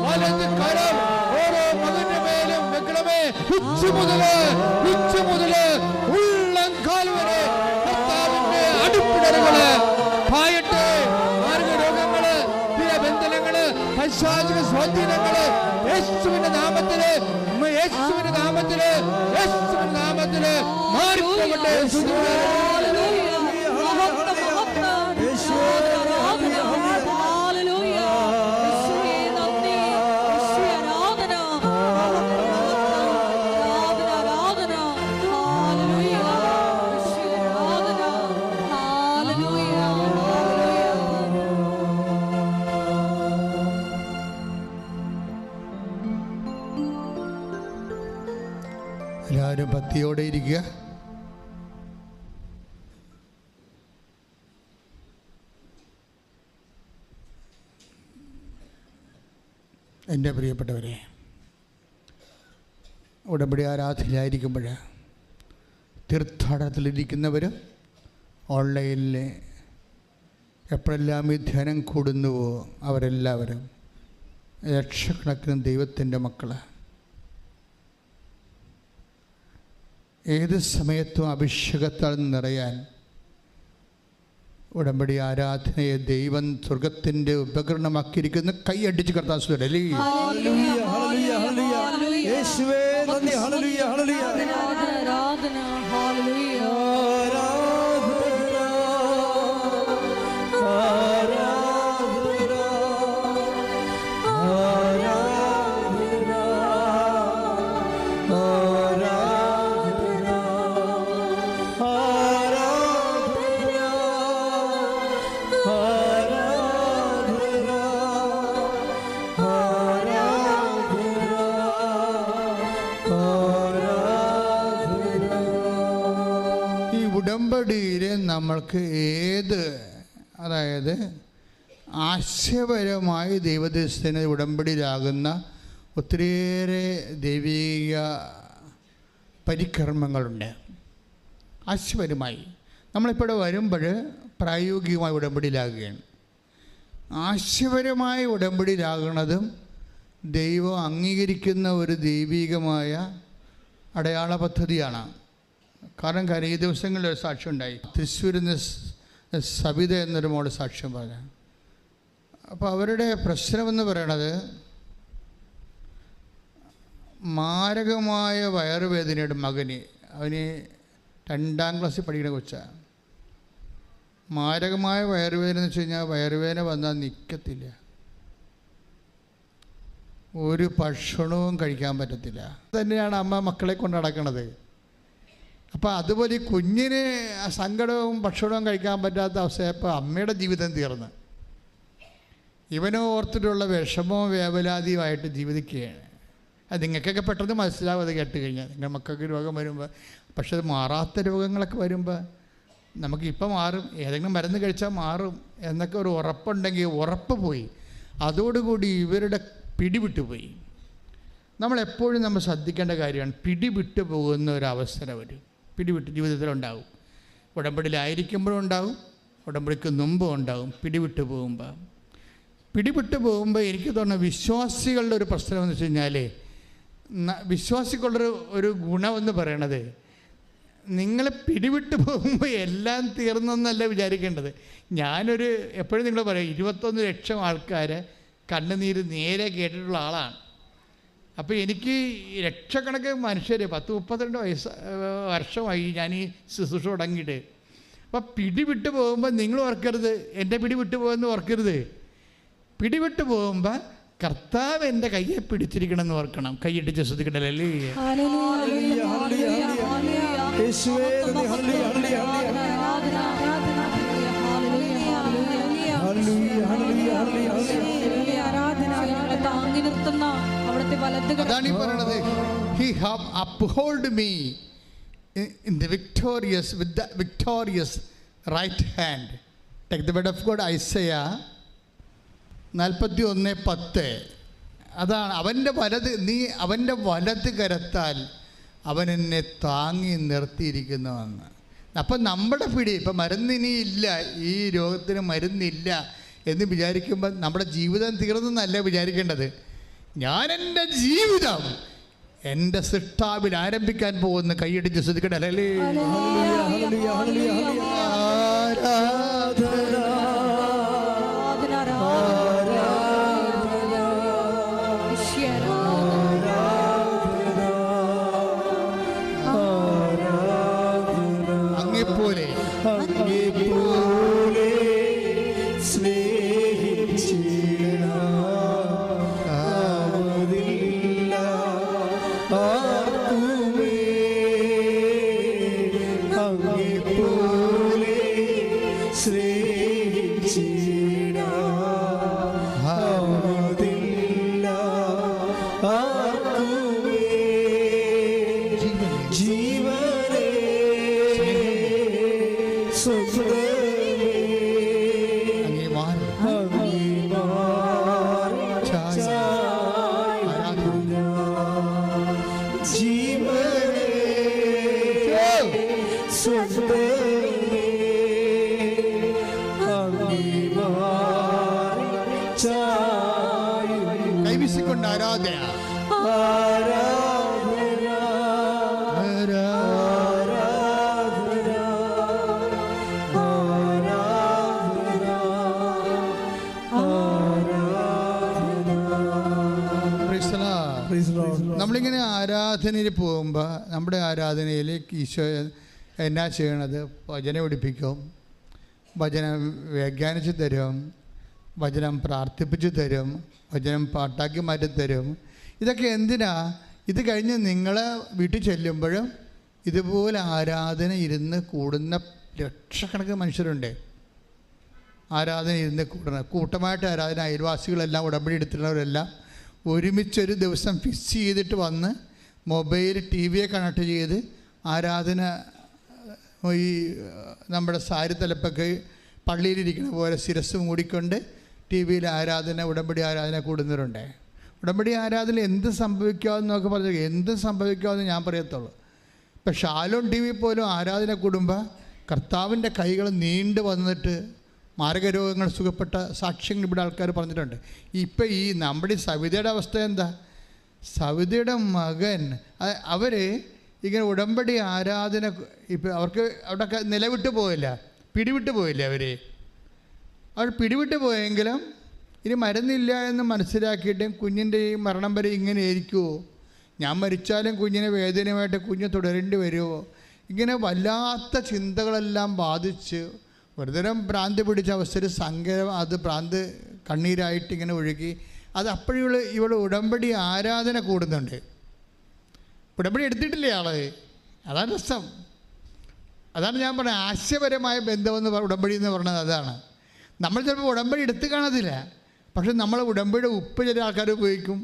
വലത് കരം ഓരോ മകന്റെ മേലും വെക്കണമേ. ഉച്ച മുതല് ഉള്ളംകാൽ വരെ കർത്താവിന്റെ അടിപ്പിടലുകള് പായട്ടെ. മാർഗരോഗങ്ങള്, ബന്ധനങ്ങള്, പൈശാചിക സ്വാധീനങ്ങള് യേശുവിന്റെ നാമത്തില് മാറിപ്പോകട്ടെ. എല്ലാവരും ഭക്തിയോടെ ഇരിക്കുക. എൻ്റെ പ്രിയപ്പെട്ടവരെ, ഉടമ്പടി ആരാധനയിലായിരിക്കുമ്പോൾ തീർത്ഥാടനത്തിലിരിക്കുന്നവർ ഓൺലൈനിൽ എപ്പോഴെല്ലാം ഈ ധ്യാനം കൂടുന്നുവോ അവരെല്ലാവരും ലക്ഷക്കണക്കിന് ദൈവത്തിൻ്റെ മക്കൾ ഏത് സമയത്തും അഭിഷേകത്താൽ നിറയാൻ ഉടമ്പടി ആരാധനയെ ദൈവം സ്വർഗത്തിൻ്റെ ഉപകരണമാക്കിയിരിക്കുന്ന കൈയടിച്ച് കർത്താൻ സുരലി. യേശുവേ നന്ദി. ഹല്ലേലൂയ ഹല്ലേലൂയ ആരാധന ഹല്ലേലൂയ ഉടമ്പടിയിൽ നമ്മൾക്ക് അതായത് ആശയപരമായി ദൈവദൃശ്യത്തിന് ഉടമ്പടിയിലാകുന്ന ഒത്തിരിയേറെ ദൈവിക പരികർമ്മങ്ങളുണ്ട്. ആശയപരമായി നമ്മളിപ്പോൾ വരുമ്പോൾ പ്രായോഗികമായി ഉടമ്പടിയിലാകുകയാണ്. ആശയപരമായി ഉടമ്പടിയിലാകുന്നതും ദൈവം അംഗീകരിക്കുന്ന ഒരു ദൈവികമായ അടയാള പദ്ധതിയാണ്. കാരണം ഈ ദിവസങ്ങളിൽ ഒരു സാക്ഷ്യം ഉണ്ടായി. തൃശ്ശൂരിൽ നിന്ന് സബിത എന്നൊരു മോള് സാക്ഷ്യം പറഞ്ഞു. അപ്പോൾ അവരുടെ പ്രശ്നമെന്ന് പറയണത് മാരകമായ വയറുവേദനയുടെ മകന്, അവന് 2ാം ക്ലാസ്സിൽ പഠിക്കുന്ന കൊച്ചാണ്. മാരകമായ വയറുവേദന എന്ന് വെച്ച് കഴിഞ്ഞാൽ വയറുവേദന വന്നാൽ നിൽക്കത്തില്ല, ഒരു ഭക്ഷണവും കഴിക്കാൻ പറ്റത്തില്ല. തന്നെയാണ് അമ്മ മക്കളെ കൊണ്ട് നടക്കുന്നത്. അപ്പോൾ അതുപോലെ ഈ കുഞ്ഞിന് സങ്കടവും ഭക്ഷണവും കഴിക്കാൻ പറ്റാത്ത അവസ്ഥയപ്പോൾ അമ്മയുടെ ജീവിതം തീർന്ന് ഇവനോ ഓർത്തിട്ടുള്ള വിഷമവും വേവലാതിയുമായിട്ട് ജീവിക്കുകയാണ്. അത് നിങ്ങൾക്കൊക്കെ പെട്ടെന്ന് മനസ്സിലാവും അത് കേട്ട് കഴിഞ്ഞാൽ. നിങ്ങൾ മക്കൾക്ക് രോഗം വരുമ്പോൾ, പക്ഷെ അത് മാറാത്ത രോഗങ്ങളൊക്കെ വരുമ്പോൾ നമുക്കിപ്പോൾ മാറും, ഏതെങ്കിലും മരുന്ന് കഴിച്ചാൽ മാറും എന്നൊക്കെ ഒരു ഉറപ്പുണ്ടെങ്കിൽ ഉറപ്പ് പോയി. അതോടുകൂടി ഇവരുടെ പിടിവിട്ടുപോയി. നമ്മളെപ്പോഴും നമ്മൾ ശ്രദ്ധിക്കേണ്ട കാര്യമാണ്, പിടിവിട്ടു പോകുന്ന ഒരവസരം വരും. പിടിവിട്ട് ജീവിതത്തിലുണ്ടാവും. ഉടമ്പടിയിലായിരിക്കുമ്പോഴും ഉണ്ടാവും, ഉടമ്പടിക്ക് മുമ്പും ഉണ്ടാവും. പിടിവിട്ട് പോകുമ്പോൾ എനിക്ക് തോന്നുന്നു വിശ്വാസികളുടെ ഒരു പ്രശ്നമെന്ന് വെച്ച് കഴിഞ്ഞാൽ, വിശ്വാസികളുടെ ഒരു ഗുണമെന്ന് പറയണത്, നിങ്ങൾ പിടിവിട്ട് പോകുമ്പോൾ എല്ലാം തീർന്നെന്നല്ല വിചാരിക്കേണ്ടത്. ഞാനൊരു എപ്പോഴും നിങ്ങൾ പറയാം, 21 ലക്ഷം ആൾക്കാരെ കണ്ണുനീര് നേരെ കേട്ടിട്ടുള്ള ആളാണ്. അപ്പോൾ എനിക്ക് ലക്ഷക്കണക്കിന് മനുഷ്യർ 10-32 വർഷമായി ഞാൻ ഈ ശുശ്രൂഷ തുടങ്ങിയിട്ട്. അപ്പോൾ പിടിവിട്ട് പോകുമ്പോൾ നിങ്ങൾ ഓർക്കരുത്, എൻ്റെ പിടിവിട്ട് പോകുമെന്ന് ഓർക്കരുത്. പിടിവിട്ട് പോകുമ്പോൾ കർത്താവ് എൻ്റെ കയ്യെ പിടിച്ചിരിക്കണമെന്ന് ഓർക്കണം. കൈയിട്ടിച്ച് ശ്രദ്ധിക്കണ്ടല്ലേ. താങ്ങി നിർത്തുന്ന അവിടുത്തെ വലത് അതാണ് ഈ പറയണത്. He have uphold me in the victorious with the victorious right hand. Take the word of God, Isaiah 41:10. അതാണ് അവൻ്റെ വലത് കരത്താൽ അവൻ എന്നെ താങ്ങി നിർത്തിയിരിക്കുന്നുവെന്ന്. അപ്പം നമ്മുടെ പിടി ഇപ്പം മരുന്നിനിയില്ല, ഈ രോഗത്തിന് മരുന്നില്ല എന്ന് വിചാരിക്കുമ്പോൾ നമ്മുടെ ജീവിതം തീർന്നെന്നല്ല വിചാരിക്കേണ്ടത്. ഞാൻ എൻ്റെ ജീവിതം എൻ്റെ സൃഷ്ടാവിൽ ആരംഭിക്കാൻ പോകുന്ന കൈയടിച്ച് ശ്രദ്ധിക്കട്ടെ. അല്ലേ അങ്ങെപ്പോലെ ജീവൻ കൈവീശിക്കൊണ്ട് ആരാധന നമ്മളിങ്ങനെ ആരാധനയിൽ പോകുമ്പോൾ നമ്മുടെ ആരാധനയിൽ ഈശോ എന്നാ ചെയ്യണത്? വചനം പഠിപ്പിക്കും, വചനം വ്യാഖ്യാനിച്ച് തരും, വചനം പ്രാർത്ഥിപ്പിച്ച് തരും, വചനം പാട്ടാക്കി മാറ്റി തരും. ഇതൊക്കെ എന്തിനാ? ഇത് കഴിഞ്ഞ് നിങ്ങൾ വീട്ടിൽ ചെല്ലുമ്പോഴും ഇതുപോലെ ആരാധന ഇരുന്ന് കൂടുന്ന ലക്ഷക്കണക്കിന് മനുഷ്യരുണ്ട്. ആരാധന ഇരുന്ന് കൂടുന്ന കൂട്ടമായിട്ട് ആരാധന, അയൽവാസികളെല്ലാം ഉടമ്പടി എടുത്തിട്ടുള്ളവരെല്ലാം ഒരുമിച്ചൊരു ദിവസം ഫിക്സ് ചെയ്തിട്ട് വന്ന് മൊബൈൽ ടി വിയെ കണക്ട് ചെയ്ത് ആരാധന ഈ നമ്മുടെ സാരി തലപ്പൊക്കെ പള്ളിയിലിരിക്കുന്ന പോലെ ശിരസ് മൂടിക്കൊണ്ട് ടി വിയിൽ ആരാധന, ഉടമ്പടി ആരാധന കൂടുന്നവരുണ്ട്. ഉടമ്പടി ആരാധന എന്ത് സംഭവിക്കാമെന്നൊക്കെ പറഞ്ഞു, എന്ത് സംഭവിക്കാമെന്ന് ഞാൻ പറയത്തുള്ളൂ. ഇപ്പം ഷാലോൺ ടി വി പോലും ആരാധന കൂടുമ്പോൾ കർത്താവിൻ്റെ കൈകൾ നീണ്ടു വന്നിട്ട് മാരകരോഗങ്ങൾ സുഖപ്പെട്ട സാക്ഷ്യങ്ങൾ ഇവിടെ ആൾക്കാർ പറഞ്ഞിട്ടുണ്ട്. ഇപ്പം ഈ നമ്മുടെ സവിതയുടെ അവസ്ഥ എന്താ? സവിതയുടെ മകൻ അവർ ഇങ്ങനെ ഉടമ്പടി ആരാധന ഇപ്പം അവർക്ക് അവിടെയൊക്കെ നിലവിട്ട് പോയില്ല, പിടിവിട്ട് പോയില്ല. അവർ പിടിവിട്ട് പോയെങ്കിലും ഇനി മരുന്നില്ല എന്ന് മനസ്സിലാക്കിയിട്ടും കുഞ്ഞിൻ്റെ ഈ മരണം വരെ ഇങ്ങനെ ആയിരിക്കുമോ? ഞാൻ മരിച്ചാലും കുഞ്ഞിനെ വേദനയുമായിട്ട് കുഞ്ഞ് തുടരേണ്ടി വരുമോ? ഇങ്ങനെ വല്ലാത്ത ചിന്തകളെല്ലാം ബാധിച്ച് ഒരുതരം ഭ്രാന്തി പിടിച്ച അവസ്ഥയിൽ സങ്കരം, അത് ഭ്രാന്ത് കണ്ണീരായിട്ട് ഇങ്ങനെ ഒഴുകി. അത് അപ്പോഴും ഇവൾ ഉടമ്പടി ആരാധന കൂടുന്നുണ്ട്. ഉടമ്പടി എടുത്തിട്ടില്ലേ ആള്? അതാണ് രസം. അതാണ് ഞാൻ പറഞ്ഞത് ആശയപരമായ ബന്ധമെന്ന് ഉടമ്പടി എന്ന് പറഞ്ഞത് അതാണ്. നമ്മൾ ചിലപ്പോൾ ഉടമ്പടി എടുത്ത് കാണത്തില്ല, പക്ഷെ നമ്മൾ ഉടമ്പടിയുടെ ഉപ്പ് ചില ആൾക്കാർ ഉപയോഗിക്കും,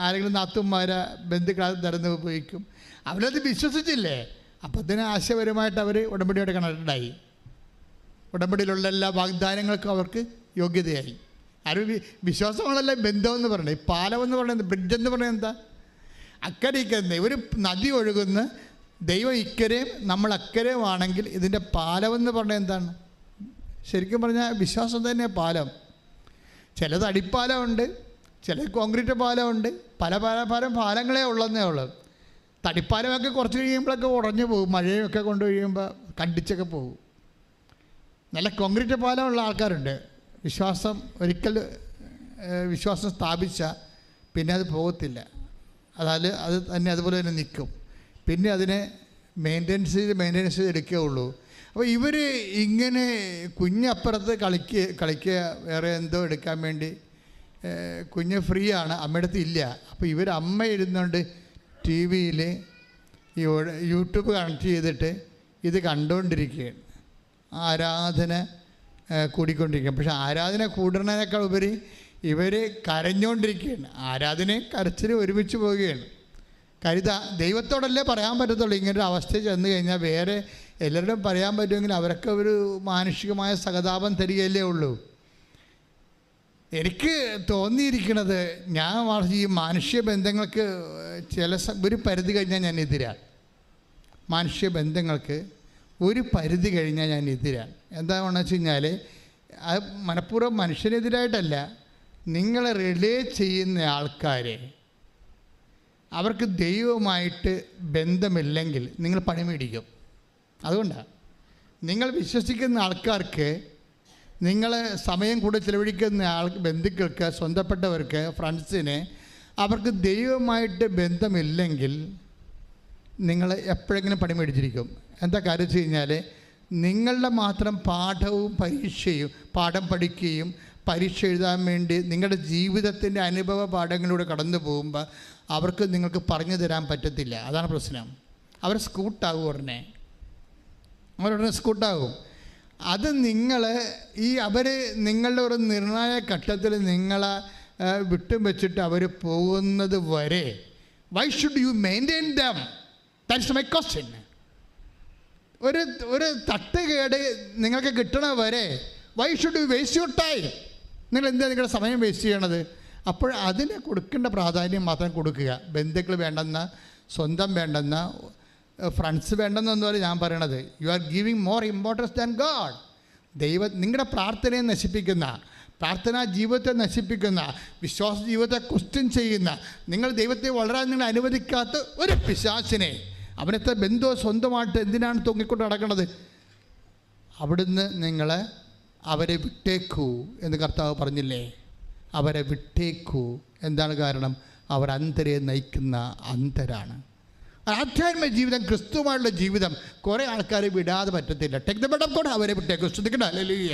ആരെങ്കിലും നാത്തുമാരെ ബന്ധുക്കളെ തരുന്ന ഉപയോഗിക്കും. അവരത് വിശ്വസിച്ചില്ലേ, അപ്പം അതിന് ആശയപരമായിട്ട് അവർ ഉടമ്പടിയോടെ കണക്റ്റഡായി. ഉടമ്പടിയിലുള്ള എല്ലാ വാഗ്ദാനങ്ങൾക്കും അവർക്ക് യോഗ്യതയായി. ആരും വിശ്വാസങ്ങളല്ല ബന്ധമെന്ന് പറയുന്നത്. ഈ പാലമെന്ന് പറയുന്നത്, ബ്രിഡ്ജെന്ന് പറയുന്നത് എന്താ? അക്കരയ്ക്ക് ഒരു നദി ഒഴുകുന്ന ദൈവം ഇക്കരയും നമ്മൾ അക്കരയും ആണെങ്കിൽ ഇതിൻ്റെ പാലമെന്ന് പറഞ്ഞാൽ എന്താണ്? ശരിക്കും പറഞ്ഞാൽ വിശ്വാസം തന്നെ പാലം. ചിലത് അടിപ്പാലമുണ്ട്, ചിലത് കോൺക്രീറ്റ് പാലമുണ്ട്, പല പാലങ്ങളേ ഉള്ളതെന്നേ ഉള്ളൂ. തടിപ്പാലമൊക്കെ കുറച്ച് കഴിയുമ്പോഴൊക്കെ ഉടഞ്ഞു പോകും, മഴയൊക്കെ കൊണ്ട് കഴിയുമ്പോൾ കണ്ടിച്ചൊക്കെ പോകും. നല്ല കോൺക്രീറ്റ് പാലമുള്ള ആൾക്കാരുണ്ട്. വിശ്വാസം ഒരിക്കൽ വിശ്വാസം സ്ഥാപിച്ചാൽ പിന്നെ അത് പോകത്തില്ല. അത് തന്നെ അതുപോലെ തന്നെ നിൽക്കും. പിന്നെ അതിനെ മെയിൻ്റെനൻസ് ചെയ്ത് എടുക്കുകയുള്ളൂ. അപ്പോൾ ഇവർ ഇങ്ങനെ കുഞ്ഞപ്പുറത്ത് കളിക്കുക വേറെ എന്തോ എടുക്കാൻ വേണ്ടി കുഞ്ഞ് ഫ്രീ ആണ്, അമ്മയുടെ അടുത്ത് ഇല്ല. അപ്പോൾ ഇവർ അമ്മ ഇരുന്നുകൊണ്ട് ടി വിയിൽ ഈ യൂട്യൂബ് കണക്ട് ചെയ്തിട്ട് ഇത് കണ്ടുകൊണ്ടിരിക്കുകയാണ്. ആരാധന കൂടിക്കൊണ്ടിരിക്കുകയാണ്. പക്ഷെ ആരാധന കൂടുന്നതിനേക്കാൾ ഉപരി ഇവർ കരഞ്ഞുകൊണ്ടിരിക്കുകയാണ്. ആരാധനയും കരച്ചിലും ഒരുമിച്ച് പോവുകയാണ്. ദൈവത്തോടല്ലേ പറയാൻ പറ്റത്തുള്ളൂ. ഇങ്ങനൊരു അവസ്ഥയിൽ ചെന്ന് കഴിഞ്ഞാൽ വേറെ എല്ലാവരുടെയും പറയാൻ പറ്റുമെങ്കിൽ അവരൊക്കെ ഒരു മാനുഷികമായ സഹതാപം തരികയല്ലേ ഉള്ളൂ. എനിക്ക് തോന്നിയിരിക്കുന്നത്, ഞാൻ ഈ മാനുഷിക ബന്ധങ്ങൾക്ക് ഒരു പരിധി കഴിഞ്ഞാൽ ഞാൻ എതിരാണ്. മാനുഷിക ബന്ധങ്ങൾക്ക് ഒരു പരിധി കഴിഞ്ഞാൽ ഞാൻ എതിരാണ്. എന്താണെന്ന് വെച്ച് കഴിഞ്ഞാൽ അത് മനഃപൂർവ്വം മനുഷ്യനെതിരായിട്ടല്ല, നിങ്ങളെ റിലേ ചെയ്യുന്ന ആൾക്കാരെ അവർക്ക് ദൈവവുമായിട്ട് ബന്ധമില്ലെങ്കിൽ നിങ്ങൾ പണി മേടിക്കും. അതുകൊണ്ടാണ് നിങ്ങൾ വിശ്വസിക്കുന്ന ആൾക്കാർക്ക്, നിങ്ങൾ സമയം കൂടെ ചിലവഴിക്കുന്ന ബന്ധുക്കൾക്ക്, സ്വന്തപ്പെട്ടവർക്ക്, ഫ്രണ്ട്സിന് അവർക്ക് ദൈവവുമായിട്ട് ബന്ധമില്ലെങ്കിൽ നിങ്ങൾ എപ്പോഴെങ്കിലും പണി മേടിച്ചിരിക്കും. എന്താ കാര്യം വെച്ച് കഴിഞ്ഞാൽ നിങ്ങളുടെ മാത്രം പാഠം പഠിക്കുകയും പരീക്ഷ എഴുതാൻ വേണ്ടി നിങ്ങളുടെ ജീവിതത്തിൻ്റെ അനുഭവ പാഠങ്ങളിലൂടെ കടന്നു പോകുമ്പോൾ അവർക്ക് നിങ്ങൾക്ക് പറഞ്ഞു തരാൻ പറ്റത്തില്ല. അതാണ് പ്രശ്നം. അവർ സ്കൂട്ടാകും, അവരുടനെ സ്കൂട്ടാകും. അത് അവർ നിങ്ങളുടെ ഒരു നിർണായക ഘട്ടത്തിൽ നിങ്ങളെ വിട്ടും വെച്ചിട്ട് അവർ പോകുന്നത് വരെ why should you maintain dum? That is my question. ഒരു തട്ടുകേട് നിങ്ങൾക്ക് കിട്ടണ വരെ why should you waste your time? നിങ്ങൾ എന്താ നിങ്ങളുടെ സമയം വേസ്റ്റ് ചെയ്യണത്? അപ്പോൾ അതിന് കൊടുക്കേണ്ട പ്രാധാന്യം മാത്രം കൊടുക്കുക. ബന്ധുക്കൾ വേണ്ടെന്ന, സ്വന്തം വേണ്ടെന്ന, ഫ്രണ്ട്സ് വേണ്ടെന്നൊന്നുമല്ല ഞാൻ പറയണത്. You are giving more importance than God. നിങ്ങളുടെ പ്രാർത്ഥനയെ നശിപ്പിക്കുന്ന, പ്രാർത്ഥനാ ജീവിതത്തെ നശിപ്പിക്കുന്ന, വിശ്വാസ ജീവിതത്തെ ക്വസ്റ്റ്യൻ ചെയ്യുന്ന, നിങ്ങൾ ദൈവത്തെ വളരാൻ നിങ്ങൾ അനുവദിക്കാത്ത ഒരു പിശാചിനെ, അവനത്തെ ബന്ധുവോ സ്വന്തമായിട്ട് എന്തിനാണ് തൂങ്ങിക്കൊണ്ട് നടക്കുന്നത്? അവിടുന്ന് അവരെ വിട്ടേക്കൂ എന്ന് കർത്താവ് പറഞ്ഞില്ലേ? അവരെ വിട്ടേക്കൂ. എന്താണ് കാരണം? അവർ അന്ധരെ നയിക്കുന്ന അന്ധരാണ്. ആധ്യാത്മിക ജീവിതം, ക്രിസ്തുവുമായുള്ള ജീവിതം കുറേ ആൾക്കാരെ വിടാതെ പറ്റത്തില്ല. Take the bed of God. അവരെ വിട്ടേക്കും. ശ്രദ്ധിക്കട്ടെ. ഹല്ലേലൂയ.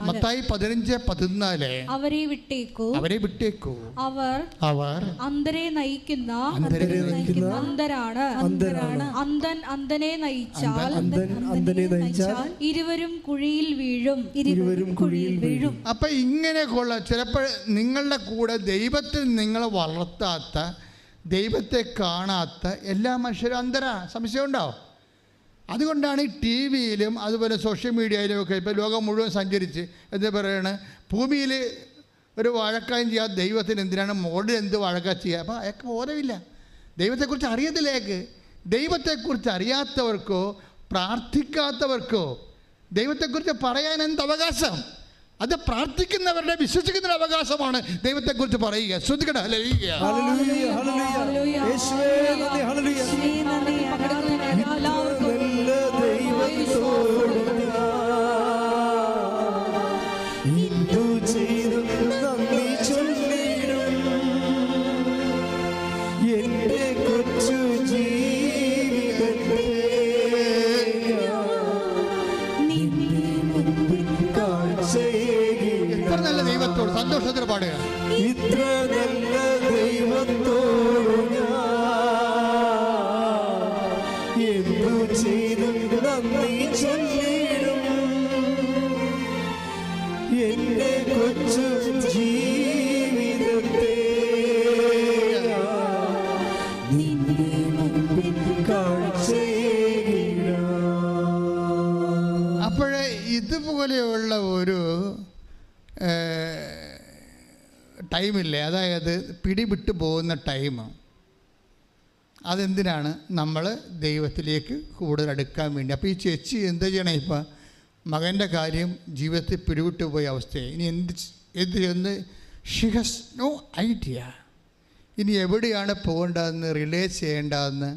മത്തായി 15:14 അവരെ വിട്ടേക്കൂ, അവർ അന്ധരെ നയിക്കുന്ന അന്ധരാണ്. അന്ധനെ നയിച്ചാൽ ഇരുവരും കുഴിയിൽ വീഴും. അപ്പൊ ഇങ്ങനെയൊക്കെയുള്ള ചിലപ്പോൾ നിങ്ങളുടെ കൂടെ ദൈവത്തിൽ നിങ്ങളെ വളർത്താത്ത, ദൈവത്തെ കാണാത്ത എല്ലാ മനുഷ്യരും അന്ധരാ. സംശയമുണ്ടോ? അതുകൊണ്ടാണ് ഈ ടി വിയിലും അതുപോലെ സോഷ്യൽ മീഡിയയിലും ഒക്കെ ഇപ്പോൾ ലോകം മുഴുവൻ സഞ്ചരിച്ച് എന്താ പറയണേ, ഭൂമിയിൽ ഒരു വഴക്കായും ചെയ്യാതെ ദൈവത്തിന് എന്തിനാണ് മോഡിൽ എന്ത് വഴക്ക ചെയ്യുക? അപ്പോൾ അയാൾക്ക് ബോധമില്ല, ദൈവത്തെക്കുറിച്ച് അറിയത്തില്ല. അയാൾക്ക് ദൈവത്തെക്കുറിച്ച് അറിയാത്തവർക്കോ പ്രാർത്ഥിക്കാത്തവർക്കോ ദൈവത്തെക്കുറിച്ച് പറയാൻ എന്ത് അവകാശം? അത് പ്രാർത്ഥിക്കുന്നവരുടെ, വിശ്വസിക്കുന്നവരുടെ അവകാശമാണ് ദൈവത്തെക്കുറിച്ച് പറയുക. ശ്രദ്ധിക്കട്ടെ. ഹല്ലേലൂയ. ദൈവത്തോട് സന്തോഷത്തിന് പാടുക. ഇത്ര നല്ല ദൈവത്തോട് എന്തു ചെയ്തും നന്ദി ചൊല്ലിടും. എന്റെ കൊച്ചു ജീവിതത്തെ നിന്റെ മുമ്പിൽ കാഴ്ചയേകിടാം. അപ്പോഴേ ഇതുപോലെയുള്ള ഒരു ടൈമില്ലേ, അതായത് പിടിവിട്ടു പോകുന്ന ടൈം, അതെന്തിനാണ്? നമ്മൾ ദൈവത്തിലേക്ക് കൂടുതൽ അടുക്കാൻ വേണ്ടി. അപ്പോൾ ഈ ചേച്ചി എന്താ ചെയ്യണേ? ഇപ്പം മകൻ്റെ കാര്യം ജീവിതത്തിൽ പിടിവിട്ടു പോയ അവസ്ഥയെ ഇനി എന്ത് ചെയ്യുന്നത്? She has no idea. ഇനി എവിടെയാണ് പോകേണ്ടതെന്ന്, റിലേ ചെയ്യേണ്ടതെന്ന്,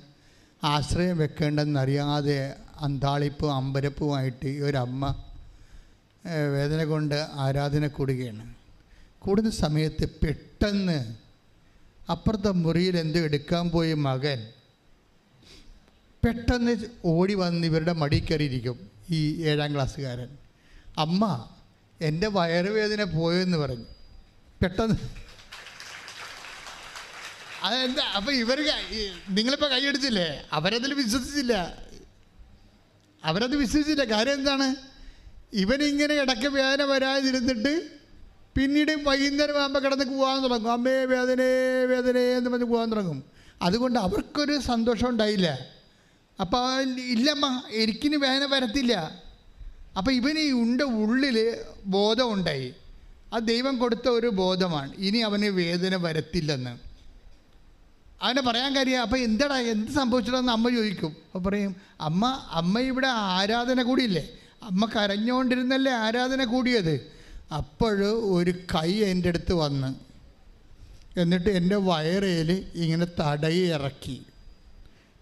ആശ്രയം വെക്കേണ്ടതെന്ന് അറിയാതെ അന്താളിപ്പും അമ്പരപ്പുമായിട്ട് ഈ ഒരമ്മ വേദന കൊണ്ട് ആരാധന കൂടുകയാണ്. കൂടുന്ന സമയത്ത് പെട്ടെന്ന് അപ്പുറത്തെ മുറിയിൽ എന്തോ എടുക്കാൻ പോയ മകൻ പെട്ടെന്ന് ഓടി വന്ന് ഇവരുടെ മടി കയറിയിരിക്കും. ഈ 7ാം ക്ലാസ്സുകാരൻ, അമ്മ എൻ്റെ വയറുവേദന പോയെന്ന് പറഞ്ഞു. പെട്ടെന്ന് അതെന്താ? അപ്പം ഇവർ, നിങ്ങളിപ്പോൾ കൈയടിച്ചില്ലേ, അവരത് വിശ്വസിച്ചില്ല. കാര്യം എന്താണ്? ഇവനിങ്ങനെ ഇടയ്ക്ക് വേദന വരാതിരുന്നിട്ട് പിന്നീട് വൈകുന്നേരം ആകുമ്പോൾ കിടന്ന് പോകാൻ തുടങ്ങും. അമ്മേ വേദനേ എന്ന് പറഞ്ഞ് പോകാൻ തുടങ്ങും. അതുകൊണ്ട് അവർക്കൊരു സന്തോഷം ഉണ്ടായില്ല. അപ്പോൾ ഇല്ലമ്മ, എനിക്കിനി വേദന വരത്തില്ല. അപ്പോൾ ഇവന് ഉള്ളിൽ ബോധമുണ്ടായി. അത് ദൈവം കൊടുത്ത ഒരു ബോധമാണ്, ഇനി അവന് വേദന വരത്തില്ലെന്ന്. അവനെ പറയാൻ കാര്യം, അപ്പോൾ എന്താടാ, എന്ത് സംഭവിച്ചിട്ടെന്ന് അമ്മ ചോദിക്കും. അപ്പോൾ പറയും, അമ്മ ഇവിടെ ആരാധന കൂടിയില്ലേ, അമ്മ കരഞ്ഞുകൊണ്ടിരുന്നല്ലേ ആരാധന കൂടിയത്. അപ്പോൾ ഒരു കൈ എൻ്റെ അടുത്ത് വന്ന് എന്നിട്ട് എൻ്റെ വയറേൽ ഇങ്ങനെ തടയി ഇറക്കി.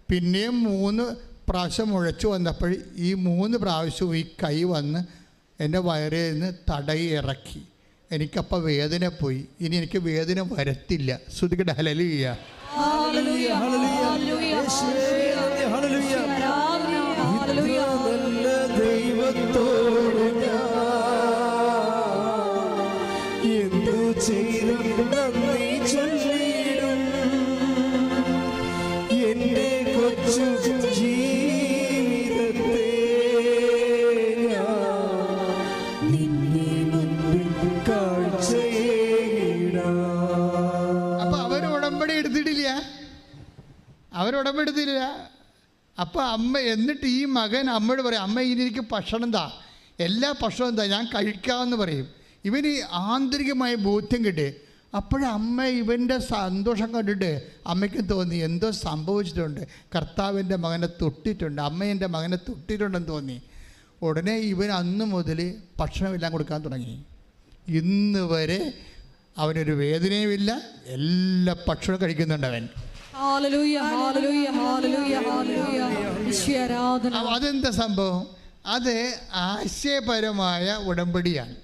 പിന്നെയും 3 പ്രാവശ്യം മുഴച്ചു വന്നപ്പോൾ ഈ 3 പ്രാവശ്യവും ഈ കൈ വന്ന് എൻ്റെ വയറിൽ നിന്ന് തടയി ഇറക്കി. എനിക്കപ്പോൾ വേദന പോയി. ഇനി എനിക്ക് വേദന വരത്തില്ല. ശ്രുതിക്കട്ടെ. ഹല്ലേലൂയ. എന്തു ചെയ്തും നന്ദി ചൊല്ലിടും. എന്റെ കൊച്ചു ജീവിതത്തെ നിന്നെ മുൻപിൽ കാഴ്ചയേകിടാം. അപ്പം അവർ ഉടമ്പടി എടുത്തിട്ടില്ല. അപ്പോൾ അമ്മ എന്നിട്ട് ഈ മകൻ അമ്മയോട് പറയും, അമ്മ ഇനി എനിക്ക് ഭക്ഷണം എന്താ, എല്ലാ ഭക്ഷണം എന്താ ഞാൻ കഴിക്കാമെന്ന് പറയും. ഇവന് ആന്തരികമായ ബോധ്യം കിട്ടി. അപ്പോഴമ്മ ഇവൻ്റെ സന്തോഷം കണ്ടിട്ട് അമ്മയ്ക്ക് തോന്നി എന്തോ സംഭവിച്ചിട്ടുണ്ട്, കർത്താവിൻ്റെ മകനെ തൊട്ടിട്ടുണ്ട്, അമ്മ എൻ്റെ മകനെ തൊട്ടിട്ടുണ്ടെന്ന് തോന്നി. ഉടനെ ഇവൻ അന്ന് മുതൽ ഭക്ഷണമെല്ലാം കൊടുക്കാൻ തുടങ്ങി. ഇന്ന് വരെ അവനൊരു വേദനയുമില്ല, എല്ലാ ഭക്ഷണവും കഴിക്കുന്നുണ്ട് അവൻ. അതെന്താ സംഭവം? അത് ആശയപരമായ ഉടമ്പടിയാണ്.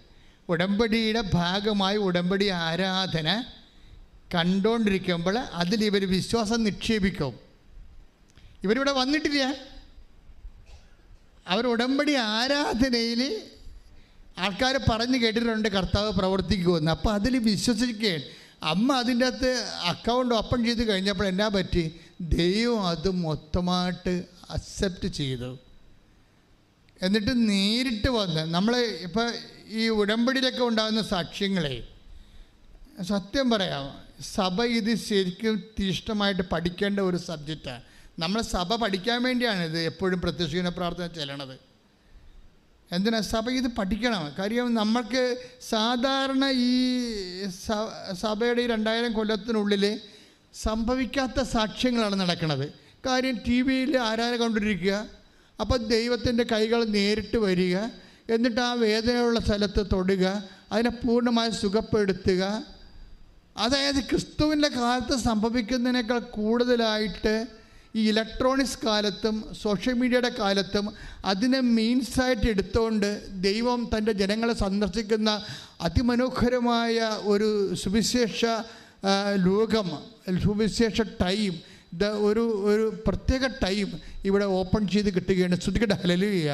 ഉടമ്പടിയുടെ ഭാഗമായി ഉടമ്പടി ആരാധന കണ്ടുകൊണ്ടിരിക്കുമ്പോൾ അതിൽ ഇവർ വിശ്വാസം നിക്ഷേപിക്കും. ഇവരിവിടെ വന്നിട്ടില്ല, അവർ ഉടമ്പടി ആരാധനയിൽ ആൾക്കാർ പറഞ്ഞു കേട്ടിട്ടുണ്ട് കർത്താവ് പ്രവർത്തിക്കുമെന്ന്. അപ്പോൾ അതിൽ വിശ്വസിക്കുകയാണ്. അമ്മ അതിൻ്റെ അകത്ത് അക്കൗണ്ട് ഓപ്പൺ ചെയ്ത് കഴിഞ്ഞപ്പോൾ എന്നാ പറ്റി, ദൈവം അത് മൊത്തമായിട്ട് അക്സെപ്റ്റ് ചെയ്തു. എന്നിട്ട് നേരിട്ട് വന്ന് നമ്മൾ ഇപ്പോൾ ഈ ഉടമ്പടിയിലൊക്കെ ഉണ്ടാകുന്ന സാക്ഷ്യങ്ങളെ സത്യം പറയാം, സഭ ഇത് ശരിക്കും തീഷ്ണമായിട്ട് പഠിക്കേണ്ട ഒരു സബ്ജക്റ്റാണ്. നമ്മൾ സഭ പഠിക്കാൻ വേണ്ടിയാണ് ഇത് എപ്പോഴും പ്രത്യക്ഷീകരണ പ്രാർത്ഥന ചെല്ലണത്. എന്തിനാ സഭ ഇത് പഠിക്കണം? കാര്യം നമ്മൾക്ക് സാധാരണ ഈ സഭയുടെ 2000 കൊല്ലത്തിനുള്ളിൽ സംഭവിക്കാത്ത സാക്ഷ്യങ്ങളാണ് നടക്കുന്നത്. കാര്യം ടി വിയിൽ ആരാധന കണ്ടിരിക്കുക, അപ്പോൾ ദൈവത്തിൻ്റെ കൈകൾ നേരിട്ട് വരിക, എന്നിട്ട് ആ വേദനയുള്ള സ്ഥലത്ത് തൊടുക, അതിനെ പൂർണ്ണമായി സുഖപ്പെടുത്തുക. അതായത് ക്രിസ്തുവിൻ്റെ കാലത്ത് സംഭവിക്കുന്നതിനേക്കാൾ കൂടുതലായിട്ട് ഈ ഇലക്ട്രോണിക്സ് കാലത്തും സോഷ്യൽ മീഡിയയുടെ കാലത്തും അതിനെ മീൻസായിട്ട് എടുത്തുകൊണ്ട് ദൈവം തൻ്റെ ജനങ്ങളെ സന്ദർശിക്കുന്ന അതിമനോഹരമായ ഒരു സുവിശേഷ ലോകം, സുവിശേഷ ടൈം, ഒരു പ്രത്യേക ടൈം ഇവിടെ ഓപ്പൺ ചെയ്ത് കിട്ടുകയാണ്. ശ്രുതിക്കട്ടെ ഹല്ലേലൂയ.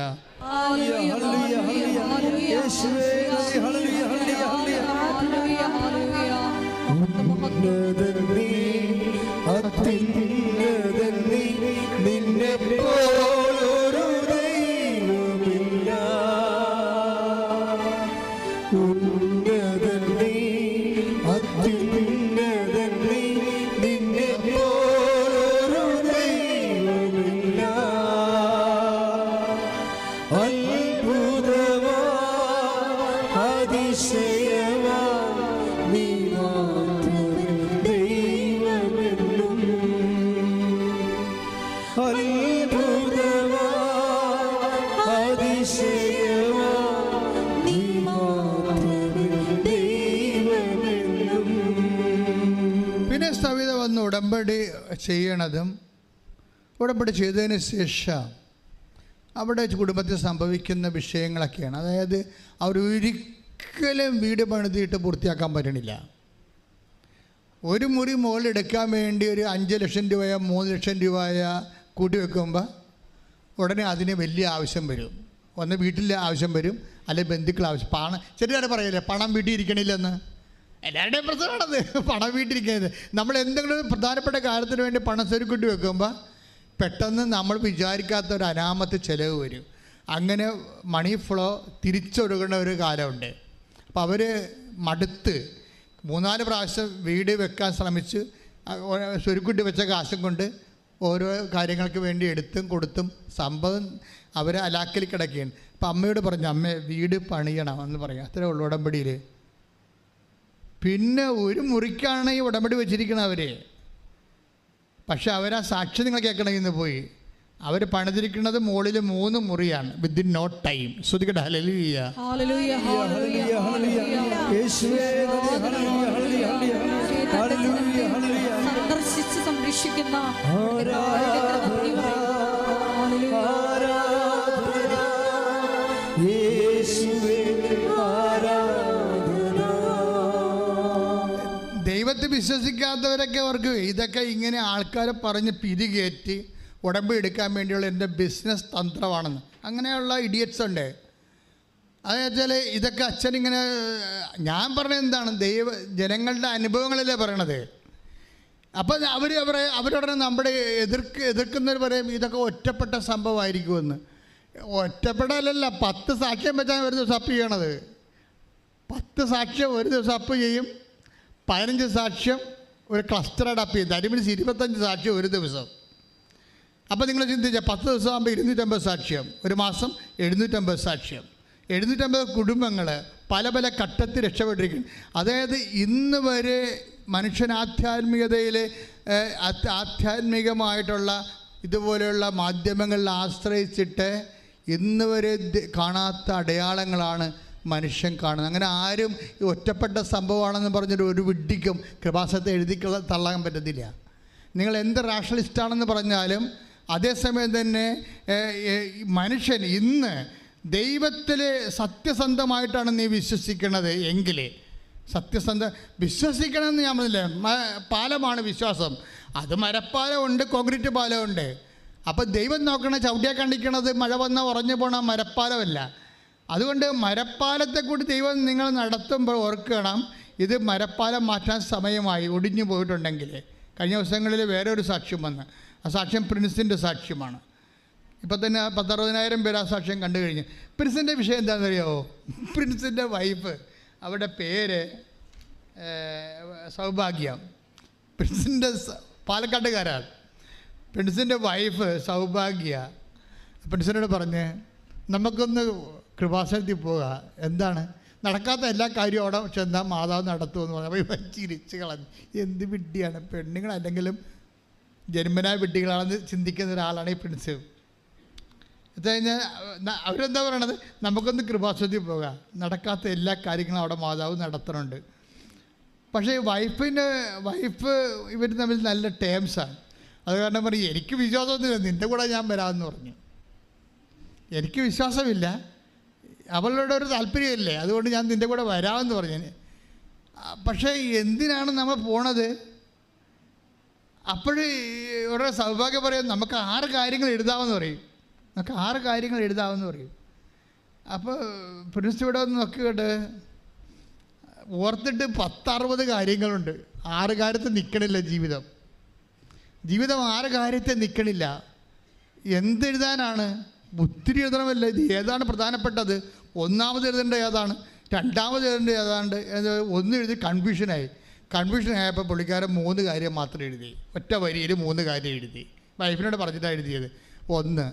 പിന്നെ സവിത വന്ന് ഉടമ്പടി ചെയ്യണതും ഉടമ്പടി ചെയ്തതിന് ശേഷം അവിടെ കുടുംബത്തിൽ സംഭവിക്കുന്ന വിഷയങ്ങളൊക്കെയാണ്. അതായത് അവരൊരിക്കലും വീട് പണിതിട്ട് പൂർത്തിയാക്കാൻ പറ്റണില്ല. ഒരു മുറി മുകളിലെടുക്കാൻ വേണ്ടി ഒരു 5 ലക്ഷം രൂപയോ 3 ലക്ഷം രൂപയോ കൂട്ടി വെക്കുമ്പോൾ ഉടനെ അതിന് വലിയ ആവശ്യം വരും. ഒന്ന് വീട്ടിലെ ആവശ്യം വരും, അല്ലെങ്കിൽ ബന്ധുക്കൾ ആവശ്യം. പണം ചെറിയ പറയല്ലേ പണം വീട്ടിൽ ഇരിക്കണില്ലെന്ന്, എല്ലാവരുടെയും പ്രശ്നമാണത്. പണം വീട്ടിലിരിക്കുന്നത്. നമ്മൾ എന്തെങ്കിലും പ്രധാനപ്പെട്ട കാര്യത്തിന് വേണ്ടി പണം സ്വരുക്കൂട്ടി വെക്കുമ്പോൾ പെട്ടെന്ന് നമ്മൾ വിചാരിക്കാത്ത ഒരു അനാമത്ത് ചിലവ് വരും. അങ്ങനെ മണി ഫ്ലോ തിരിച്ചൊഴുകുന്ന ഒരു കാലമുണ്ട്. അപ്പോൾ അവർ മടുത്ത് 3-4 പ്രാവശ്യം വീട് വെക്കാൻ ശ്രമിച്ച് സ്വരുക്കൂട്ടി വെച്ച കാശും കൊണ്ട് ഓരോ കാര്യങ്ങൾക്ക് വേണ്ടി എടുത്തും കൊടുത്തും സംഭവം അവരെ അലാക്കിൽ കിടക്കുകയാണ്. അപ്പം അമ്മയോട് പറഞ്ഞു, അമ്മ വീട് പണിയണം എന്ന് പറയാം. അത്രേ ഉള്ളൂ ഉടമ്പടിയിൽ. പിന്നെ ഒരു മുറിക്കാണ് ഈ ഉടമ്പടി വെച്ചിരിക്കുന്നത് അവർ. പക്ഷെ അവരാ സാക്ഷി നിങ്ങൾ കേൾക്കണമെങ്കിൽ ഇന്ന് പോയി അവർ പണിതിരിക്കുന്നത് മുകളിൽ 3 മുറിയാണ്. Within no time. ശ്രുതിക്കട്ടെ ഹല്ലേലൂയ. സന്ദർശിച്ച് സംരക്ഷിക്കുന്ന ദൈവത്തെ വിശ്വസിക്കാത്തവരൊക്കെ അവർക്ക് ഇതൊക്കെ ഇങ്ങനെ ആൾക്കാരെ പറഞ്ഞ് പിരികേറ്റി ഉടമ്പടി എടുക്കാൻ വേണ്ടിയുള്ള എൻ്റെ ബിസിനസ് തന്ത്രമാണെന്ന്. അങ്ങനെയുള്ള ഇഡിയറ്റ്സ് ഉണ്ട്. അതെന്നുവെച്ചാൽ ഇതൊക്കെ അച്ഛനിങ്ങനെ ഞാൻ പറഞ്ഞത് എന്താണ്, ജനങ്ങളുടെ അനുഭവങ്ങളല്ലേ പറയണത്. അപ്പം അവരുടനെ നമ്മുടെ എതിർക്കുന്നവർ പറയും ഇതൊക്കെ ഒറ്റപ്പെട്ട സംഭവമായിരിക്കുമെന്ന്. ഒറ്റപ്പെടലല്ല, 10 സാക്ഷ്യം വെച്ചാൽ ഒരു ദിവസം അപ്പ് ചെയ്യണത്. 10 സാക്ഷ്യം ഒരു ദിവസം അപ്പ് ചെയ്യും. 15 സാക്ഷ്യം ഒരു ക്ലസ്റ്ററായിട്ട് അപ്പ് ചെയ്യും. 25 സാക്ഷ്യം ഒരു ദിവസം. അപ്പോൾ നിങ്ങൾ ചിന്തിച്ചാൽ 10 ദിവസം ആകുമ്പോൾ 250 സാക്ഷ്യം, ഒരു മാസം 750 സാക്ഷ്യം, 750 കുടുംബങ്ങൾ പല പല ഘട്ടത്തിൽ രക്ഷപ്പെട്ടിരിക്കുന്നു. അതായത് ഇന്ന് വരെ മനുഷ്യൻ ആധ്യാത്മികമായിട്ടുള്ള ഇതുപോലെയുള്ള മാധ്യമങ്ങളിൽ ആശ്രയിച്ചിട്ട് ഇന്ന് വരെ കാണാത്ത അടയാളങ്ങളാണ് മനുഷ്യൻ കാണുന്നത്. അങ്ങനെ ആരും ഒറ്റപ്പെട്ട സംഭവമാണെന്ന് പറഞ്ഞൊരു ഒരു വിഡ്ഢിക്കും കൃപാസനത്തെ എഴുതി തള്ളാൻ പറ്റത്തില്ല. നിങ്ങൾ എന്ത് റാഷണലിസ്റ്റാണെന്ന് പറഞ്ഞാലും അതേസമയം തന്നെ മനുഷ്യൻ ഇന്ന് ദൈവത്തിൽ സത്യസന്ധമായിട്ടാണ് നീ വിശ്വസിക്കുന്നത് എങ്കിൽ വിശ്വസിക്കണമെന്ന് ഞാൻ പറഞ്ഞില്ല. പാലമാണ് വിശ്വാസം. അത് മരപ്പാലമുണ്ട്, കോൺക്രീറ്റ് പാലമുണ്ട്. അപ്പോൾ ദൈവം നോക്കണ ചവിട്ടിയാ കണ്ടിക്കണത് മഴ വന്നാൽ ഉറഞ്ഞു പോണ മരപ്പാലമല്ല. അതുകൊണ്ട് മരപ്പാലത്തെ കൂടി ദൈവം നിങ്ങൾ നടത്തുമ്പോൾ ഓർക്കണം, ഇത് മരപ്പാലം മാറ്റാൻ സമയമായി ഒടിഞ്ഞു പോയിട്ടുണ്ടെങ്കിൽ. കഴിഞ്ഞ ദിവസങ്ങളിൽ വേറെ ഒരു സാക്ഷ്യം വന്ന്, ആ സാക്ഷ്യം പ്രിൻസിൻ്റെ സാക്ഷ്യമാണ്. ഇപ്പം തന്നെ 10,000-60,000 പേര് ആ സാക്ഷ്യം കണ്ടു കഴിഞ്ഞു. പ്രിൻസിൻ്റെ വിഷയം എന്താണെന്നറിയാമോ? പ്രിൻസിൻ്റെ വൈഫ്, അവരുടെ പേര് സൗഭാഗ്യ. പ്രിൻസിൻ്റെ പാലക്കാട്ടുകാരാണ്. പ്രിൻസിൻ്റെ വൈഫ് സൗഭാഗ്യ പ്രിൻസിനോട് പറഞ്ഞ് നമുക്കൊന്ന് കൃപാസനത്തിൽ പോവുക. എന്താണ് നടക്കാത്ത എല്ലാ കാര്യവും അവിടെ ചെന്നാൽ മാതാവ് നടത്തുമെന്ന് പറഞ്ഞു. അപ്പോൾ ചിരിച്ച് കളഞ്ഞു. എന്ത് വിഡ്ഢിയാണ്, പെണ്ണുങ്ങളല്ലെങ്കിലും ജന്മനാ വിഡ്ഢികളാണെന്ന് ചിന്തിക്കുന്ന ഒരാളാണ് ഈ പ്രിൻസ്. ഇത് കഴിഞ്ഞാൽ അവരെന്താ പറയണത്, നമുക്കൊന്ന് കൃപാസനത്തിൽ പോകാം, നടക്കാത്ത എല്ലാ കാര്യങ്ങളും അവിടെ മാതാവ് നടത്തുന്നുണ്ട്. പക്ഷേ വൈഫ് ഇവർ തമ്മിൽ നല്ല ടേംസാണ്. അത് കാരണം പറയും, എനിക്ക് വിശ്വാസമൊന്നുമില്ല, നിൻ്റെ കൂടെ ഞാൻ വരാമെന്ന് പറഞ്ഞു. എനിക്ക് വിശ്വാസമില്ല, അവളുടെ ഒരു താല്പര്യമില്ലേ, അതുകൊണ്ട് ഞാൻ നിൻ്റെ കൂടെ വരാമെന്ന് പറഞ്ഞു. പക്ഷേ എന്തിനാണ് നമ്മൾ പോണത്? അപ്പോഴ് ഇവരുടെ സൗഭാഗ്യം പറയും, നമുക്ക് 6 കാര്യങ്ങൾ എഴുതാമെന്ന് പറയും. നമുക്ക് 6 കാര്യങ്ങൾ എഴുതാമെന്ന് പറയും. അപ്പോൾ പ്രിൻസ് ഇവിടെ ഒന്ന് നോക്കിയിട്ട് ഓർത്തിട്ട് 10-60 കാര്യങ്ങളുണ്ട്. 6 കാര്യത്തിൽ നിൽക്കണില്ല ജീവിതം 6 കാര്യത്തിൽ നിൽക്കണില്ല. എന്തെഴുതാനാണ്? ഒത്തിരി എഴുതണമല്ല. ഇത് ഏതാണ് പ്രധാനപ്പെട്ടത്? ഒന്നാമത് എഴുതേണ്ട ഏതാണ്, രണ്ടാമത് എഴുതേണ്ട ഏതാണ്ട് ഒന്ന് എഴുതി കൺഫ്യൂഷനായപ്പോൾ പുള്ളിക്കാരൻ 3 കാര്യം മാത്രം എഴുതി. ഒറ്റ വരിയിൽ 3 കാര്യം എഴുതി. വൈഫിനോട് പറഞ്ഞിട്ടാണ് എഴുതിയത്. 1,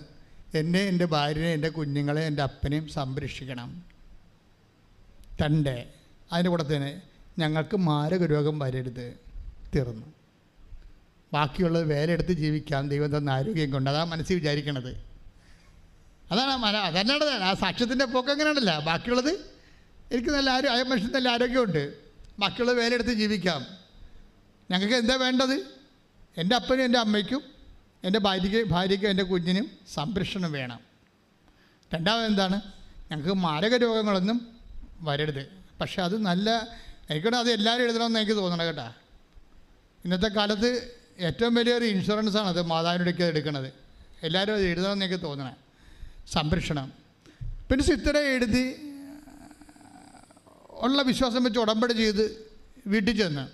എന്നെ, എൻ്റെ ഭാര്യനെ, എൻ്റെ കുഞ്ഞുങ്ങളെ, എൻ്റെ അപ്പനെയും സംരക്ഷിക്കണം. 2, അതിൻ്റെ കൂടെ തന്നെ ഞങ്ങൾക്ക് മാരക രോഗം വരരുത്. തീർന്നു. ബാക്കിയുള്ളത് വേലയെടുത്ത് ജീവിക്കാം ദൈവം തന്ന ആരോഗ്യം കൊണ്ട്. അതാണ് മനസ്സിൽ വിചാരിക്കണത്. അതന്നാണ് ആ സാക്ഷ്യത്തിൻ്റെ പോക്ക്. അങ്ങനെയാണല്ല. ബാക്കിയുള്ളത് എനിക്ക് മനുഷ്യൻ നല്ല ആരോഗ്യമുണ്ട്, ബാക്കിയുള്ളത് വേലയെടുത്ത് ജീവിക്കാം. ഞങ്ങൾക്ക് എന്താ വേണ്ടത്? എൻ്റെ അപ്പനും എൻ്റെ അമ്മയ്ക്കും എൻ്റെ ഭാര്യയ്ക്കും എൻ്റെ കുഞ്ഞിനും സംരക്ഷണം വേണം. 2ാമത് എന്താണ്? ഞങ്ങൾക്ക് മാരക രോഗങ്ങളൊന്നും വരരുത്. പക്ഷെ അത് നല്ല എനിക്കോട് അത് എല്ലാവരും എഴുതണമെന്ന് എനിക്ക് തോന്നണം കേട്ടോ. ഇന്നത്തെ കാലത്ത് ഏറ്റവും വലിയൊരു ഇൻഷുറൻസാണ് അത് മാതാവിനോടൊക്കെ എടുക്കുന്നത്. എല്ലാവരും അത് എഴുതണമെന്ന് എനിക്ക് തോന്നണേ. സംരക്ഷണം. പിന്നെ ഇത്ര എഴുതി ഉള്ള വിശ്വാസം വെച്ച് ഉടമ്പടി ചെയ്ത് വീട്ടിൽ ചെന്ന്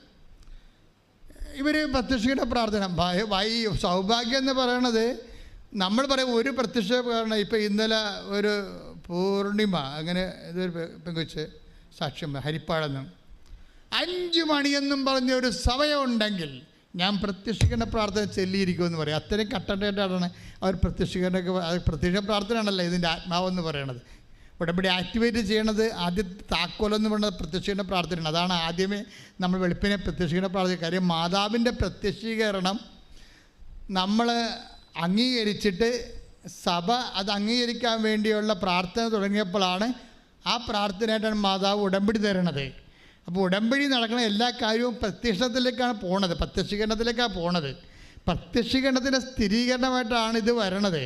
ഇവർ പ്രത്യക്ഷയുടെ പ്രാർത്ഥന. സൗഭാഗ്യം എന്ന് പറയണത് നമ്മൾ പറയും ഒരു പ്രത്യക്ഷ കാരണം. ഇപ്പം ഇന്നലെ ഒരു പൂർണിമ അങ്ങനെ ഇതൊരു പെങ്കൊച്ച് സാക്ഷ്യം ഹരിപ്പാടെന്നും 5 മണിയെന്നും പറഞ്ഞ ഒരു സമയമുണ്ടെങ്കിൽ ഞാൻ പ്രത്യക്ഷീകരണ പ്രാർത്ഥന ചെല്ലിയിരിക്കുമെന്ന് പറയും. അത്രയും കട്ടണ്ടായിട്ടാണ് അവർ പ്രത്യക്ഷ പ്രാർത്ഥനയാണല്ലോ ഇതിൻ്റെ ആത്മാവെന്ന് പറയണത്. ഉടമ്പടി ആക്ടിവേറ്റ് ചെയ്യണത് ആദ്യത്തെ താക്കോലെന്ന് പറയുന്നത് പ്രത്യക്ഷീകരണ പ്രാർത്ഥനയാണ്. അതാണ് ആദ്യമേ നമ്മൾ വെളുപ്പിനെ പ്രത്യക്ഷീകരണ പ്രാർത്ഥന. കാര്യം മാതാവിൻ്റെ പ്രത്യക്ഷീകരണം നമ്മൾ അംഗീകരിച്ചിട്ട് സഭ അത് അംഗീകരിക്കാൻ വേണ്ടിയുള്ള പ്രാർത്ഥന തുടങ്ങിയപ്പോഴാണ് ആ പ്രാർത്ഥനയായിട്ടാണ് മാതാവ് ഉടമ്പടി തരണത്. അപ്പോൾ ഉടമ്പടി നടക്കുന്ന എല്ലാ കാര്യവും പ്രത്യക്ഷത്തിലേക്കാണ് പോണത്, പ്രത്യക്ഷീകരണത്തിലേക്കാണ് പോണത്. പ്രത്യക്ഷീകരണത്തിൻ്റെ സ്ഥിരീകരണമായിട്ടാണ് ഇത് വരണത്,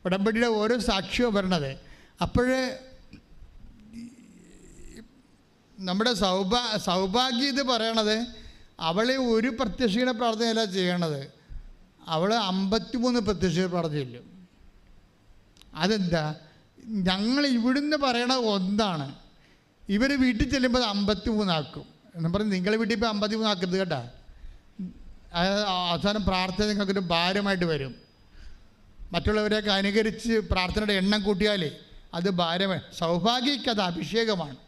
ഉടമ്പടിയുടെ ഓരോ സാക്ഷ്യവും വരണത്. അപ്പോഴേ നമ്മുടെ സൗഭാഗ്യം ഇത് പറയണത് അവളെ ഒരു പ്രത്യക്ഷീകരണ പ്രാർത്ഥനയല്ല ചെയ്യണത്, അവൾ 53 പ്രത്യക്ഷീകരണ പ്രാർത്ഥനയില്ല. അതെന്താ? ഞങ്ങൾ ഇവിടുന്ന് പറയണത് ഒന്നാണ്, ഇവർ വീട്ടിൽ ചെല്ലുമ്പോൾ 53 ആക്കും എന്ന് പറഞ്ഞ് നിങ്ങളെ വീട്ടിൽ ഇപ്പോൾ 53 ആക്കരുത് കേട്ടോ. അവസാനം പ്രാർത്ഥന നിങ്ങൾക്കൊരു ഭാരമായിട്ട് വരും. മറ്റുള്ളവരെയൊക്കെ അനുകരിച്ച് പ്രാർത്ഥനയുടെ എണ്ണം കൂട്ടിയാൽ അത് ഭാരമായി. സൗഭാഗ്യക്ക് അത് അഭിഷേകമാണ്,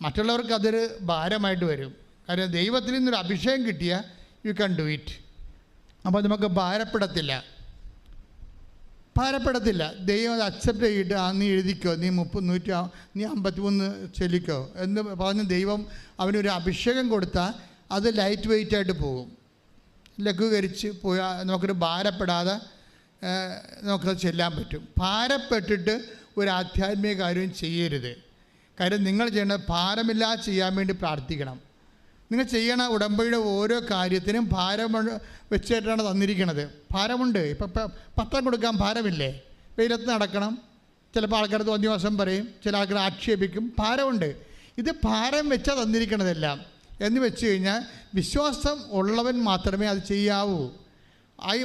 മറ്റുള്ളവർക്ക് അതൊരു ഭാരമായിട്ട് വരും. കാര്യം ദൈവത്തിൽ നിന്നൊരു അഭിഷേകം കിട്ടിയാൽ യു ക്യാൻ ഡു ഇറ്റ്. അപ്പോൾ നമുക്ക് ഭാരപ്പെടത്തില്ല. ഭാരപ്പെടത്തില്ല. ദൈവം അത് അക്സെപ്റ്റ് ചെയ്തിട്ട് നീ എഴുതിക്കോ, നീ 53 ചൊല്ലിക്കോ എന്ന് പറഞ്ഞ് ദൈവം അവനൊരു അഭിഷേകം കൊടുത്താൽ അത് ലൈറ്റ് വെയിറ്റായിട്ട് പോകും. ലഘൂകരിച്ച് പോയാൽ നമുക്കൊരു ഭാരപ്പെടാതെ നമുക്കത് ചെല്ലാൻ പറ്റും. ഭാരപ്പെട്ടിട്ട് ഒരു ആധ്യാത്മിക കാര്യവും ചെയ്യരുത്. കാര്യം നിങ്ങൾ ചെയ്യേണ്ടത് ഭാരമില്ലാതെ ചെയ്യാൻ വേണ്ടി പ്രാർത്ഥിക്കണം. നിങ്ങൾ ചെയ്യണ ഉടമ്പടിയുടെ ഓരോ കാര്യത്തിനും ഭാരം വെച്ചിട്ടാണ് തന്നിരിക്കുന്നത്. ഭാരമുണ്ട്. ഇപ്പം പത്രം കൊടുക്കാൻ ഭാരമില്ലേ? വെയിലത്ത് നടക്കണം. ചിലപ്പോൾ ആൾക്കാർ തോന്നിവാസം പറയും, ചില ആൾക്കാർ ആക്ഷേപിക്കും. ഭാരമുണ്ട്. ഇത് ഭാരം വെച്ചാൽ തന്നിരിക്കണതെല്ലാം എന്ന് വെച്ച് കഴിഞ്ഞാൽ വിശ്വാസം ഉള്ളവൻ മാത്രമേ അത് ചെയ്യാവൂ.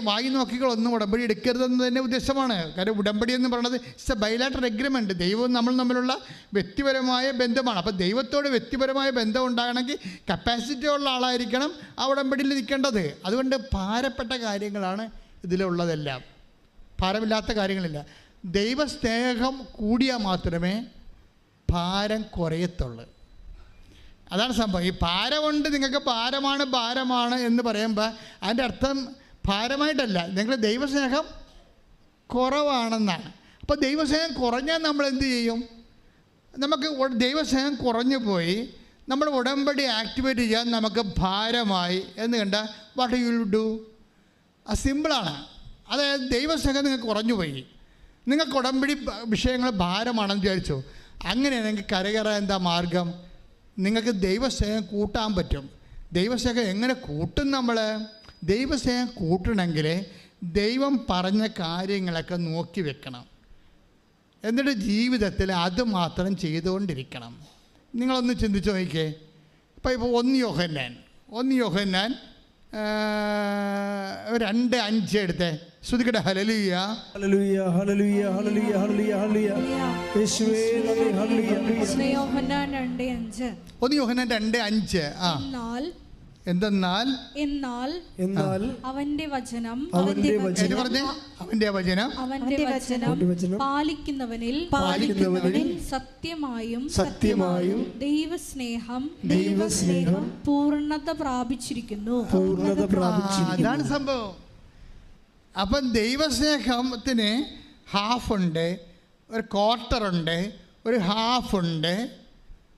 വായി നോക്കികളൊന്നും ഉടമ്പടി എടുക്കരുതെന്ന് തന്നെ ഉദ്ദേശമാണ്. കാര്യം ഉടമ്പടി എന്ന് പറയുന്നത് ഇറ്റ്സ് എ ബൈലാറ്ററൽ എഗ്രിമെൻറ്റ്. ദൈവവും നമ്മൾ തമ്മിലുള്ള വ്യക്തിപരമായ ബന്ധമാണ്. അപ്പോൾ ദൈവത്തോട് വ്യക്തിപരമായ ബന്ധം ഉണ്ടാകണമെങ്കിൽ കപ്പാസിറ്റി ഉള്ള ആളായിരിക്കണം ആ ഉടമ്പടിയിൽ നിൽക്കേണ്ടത്. അതുകൊണ്ട് ഭാരപ്പെട്ട കാര്യങ്ങളാണ് ഇതിലുള്ളതെല്ലാം, ഭാരമില്ലാത്ത കാര്യങ്ങളില്ല. ദൈവസ്നേഹം കൂടിയാൽ മാത്രമേ ഭാരം കുറയത്തുള്ളൂ. അതാണ് സംഭവം. ഈ ഭാരമുണ്ട്, നിങ്ങൾക്ക് ഭാരമാണ് എന്ന് പറയുമ്പോൾ അതിൻ്റെ അർത്ഥം ഭാരമായിട്ടല്ല, നിങ്ങൾ ദൈവസ്നേഹം കുറവാണെന്നാണ്. അപ്പോൾ ദൈവസ്നേഹം കുറഞ്ഞാൽ നമ്മൾ എന്ത് ചെയ്യും? നമുക്ക് ദൈവസ്നേഹം കുറഞ്ഞു പോയി നമ്മൾ ഉടമ്പടി ആക്ടിവേറ്റ് ചെയ്യാൻ നമുക്ക് ഭാരമായി എന്ന് കണ്ടാൽ വാട്ട് യു വിൽ ഡു? അത് സിമ്പിളാണ്. അതായത് ദൈവസ്നേഹം നിങ്ങൾക്ക് കുറഞ്ഞു പോയി, നിങ്ങൾക്ക് ഉടമ്പടി വിഷയങ്ങൾ ഭാരമാണെന്ന് വിചാരിച്ചു. അങ്ങനെയാണെങ്കിൽ കരകയറാൻ എന്താ മാർഗം? നിങ്ങൾക്ക് ദൈവസ്നേഹം കൂട്ടാൻ പറ്റും. ദൈവസ്നേഹം എങ്ങനെ കൂട്ടും? നമ്മൾ ദൈവസ്നേഹം കൂട്ടണമെങ്കിൽ ദൈവം പറഞ്ഞ കാര്യങ്ങളൊക്കെ നോക്കി വെക്കണം. എന്നിട്ട് ജീവിതത്തിൽ അത് മാത്രം ചെയ്തുകൊണ്ടിരിക്കണം. നിങ്ങളൊന്ന് ചിന്തിച്ച് നോക്കിക്കേ. ഇപ്പോൾ 1 യോഹന്നാൻ 2:5 എടുത്തേ. ശ്രുതിക്കട്ടെ. ഹല്ലേലൂയ ഹല്ലേലൂയ ഹല്ലേലൂയ ഹല്ലേലൂയ ഹല്ലേലൂയ ഹല്ലേലൂയ യേശുവേ നന്ദി. ഹല്ലേലൂയ. യോഹന്നാൻ 2:5. 1 യോഹന്നാൻ 2:5. എന്നാൽ അവന്റെ വചനം പാലിക്കുന്നവനിൽ സത്യമായും ദൈവസ്നേഹം പൂർണ്ണത പ്രാപിച്ചിരിക്കുന്നു. അതാണ് സംഭവം. അപ്പം ദൈവസ്നേഹത്തിന് ഹാഫുണ്ട്, ഒരു ക്വാർട്ടറുണ്ട്, ഒരു ഹാഫുണ്ട്,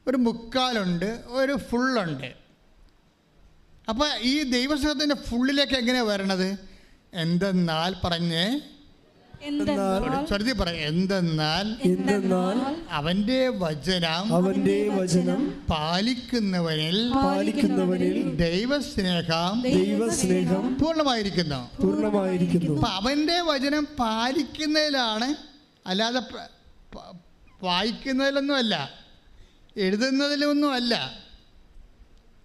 ഒരു മുക്കാലുണ്ട്, ഒരു ഫുള്ളുണ്ട്. അപ്പോൾ ഈ ദൈവസ്നേഹത്തിൻ്റെ ഫുള്ളിലേക്ക് എങ്ങനെയാണ് വരണത്? എന്തെന്നാൽ പറഞ്ഞേ, എന്തെന്നാൽ അവന്റെ വചനം പാലിക്കുന്നവനിൽ ദൈവസ്നേഹം പൂർണ്ണമായിരിക്കുന്നു. അപ്പം അവന്റെ വചനം പാലിക്കുന്നതിലാണ്, അല്ലാതെ വായിക്കുന്നതിലൊന്നുമല്ല, എഴുതുന്നതിലൊന്നുമല്ല.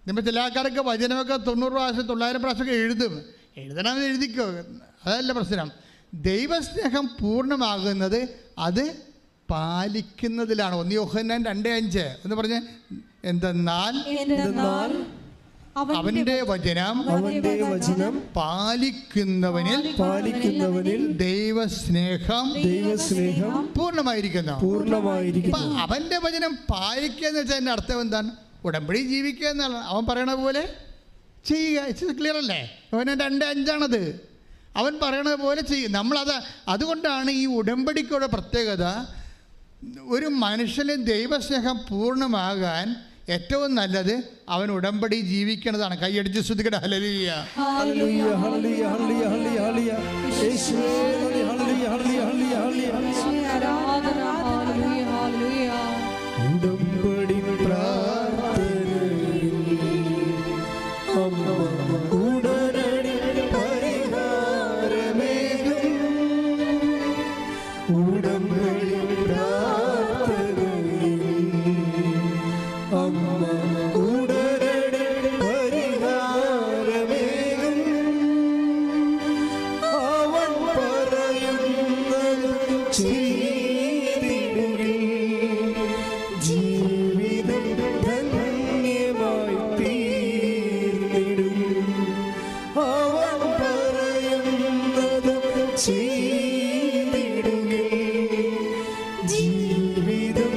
നമ്മൾ ചില ആൾക്കാരൊക്കെ വചനമൊക്കെ 90 പ്രാവശ്യം 900 പ്രാവശ്യമൊക്കെ എഴുതണമെന്ന് എഴുതിക്കോ, അതല്ല പ്രശ്നം. ദൈവസ്നേഹം പൂർണ്ണമാകുന്നത് അത് പാലിക്കുന്നതിലാണ്. 1 യോഹന്നാൻ 2:5 എന്ന് പറഞ്ഞ്, എന്തെന്നാൽ അവന്റെ വചനം പാലിക്കുന്നവനിൽ ദൈവസ്നേഹം പൂർണ്ണമായിരിക്കുന്നു. അവന്റെ വചനം പാലിക്കുക എന്ന് വെച്ചാൽ അതിൻ്റെ അർത്ഥം എന്താണ്? ഉടമ്പടി ജീവിക്കുക എന്നാണ്. അവൻ പറയണ പോലെ ചെയ്യുക. ഇറ്റ്സ് ക്ലിയർ അല്ലേ? അവന് 2:5 അവൻ പറയണത് പോലെ ചെയ്യും. അതുകൊണ്ടാണ് ഈ ഉടമ്പടിക്കുള്ള പ്രത്യേകത. ഒരു മനുഷ്യന് ദൈവസ്നേഹം പൂർണ്ണമാകാൻ ഏറ്റവും നല്ലത് അവൻ ഉടമ്പടി ജീവിക്കുന്നതാണ്. കൈയടിച്ച് ശ്രുതിക്കട്ടെ. ഹല്ലേലൂയ ഹല്ലേലൂയ ഹല്ലേലൂയ ഹല്ലേലൂയ ഹല്ലേലൂയ യേശുവേ ഹല്ലേലൂയ ഹല്ലേലൂയ ഹല്ലേലൂയ ആരാധന. ഹല്ലേലൂയ ഹല്ലേലൂയ. ഉടമ്പടി പ്രാർത്ഥനയിൽ അമ്മ ഉടനടി പരിഹാരമേകും. ഉടമ്പടി പ്രാർത്ഥനയിൽ അമ്മ ഉടനടി പരിഹാരമേകും. അവൻ പറയുന്നത് ചെയ്തിടുകിൽ ജീവിതം ധന്യമായി തീർന്നിടും. അവൻ പറയുന്നത് ചെയ്തിടുകിൽ ജീവിതം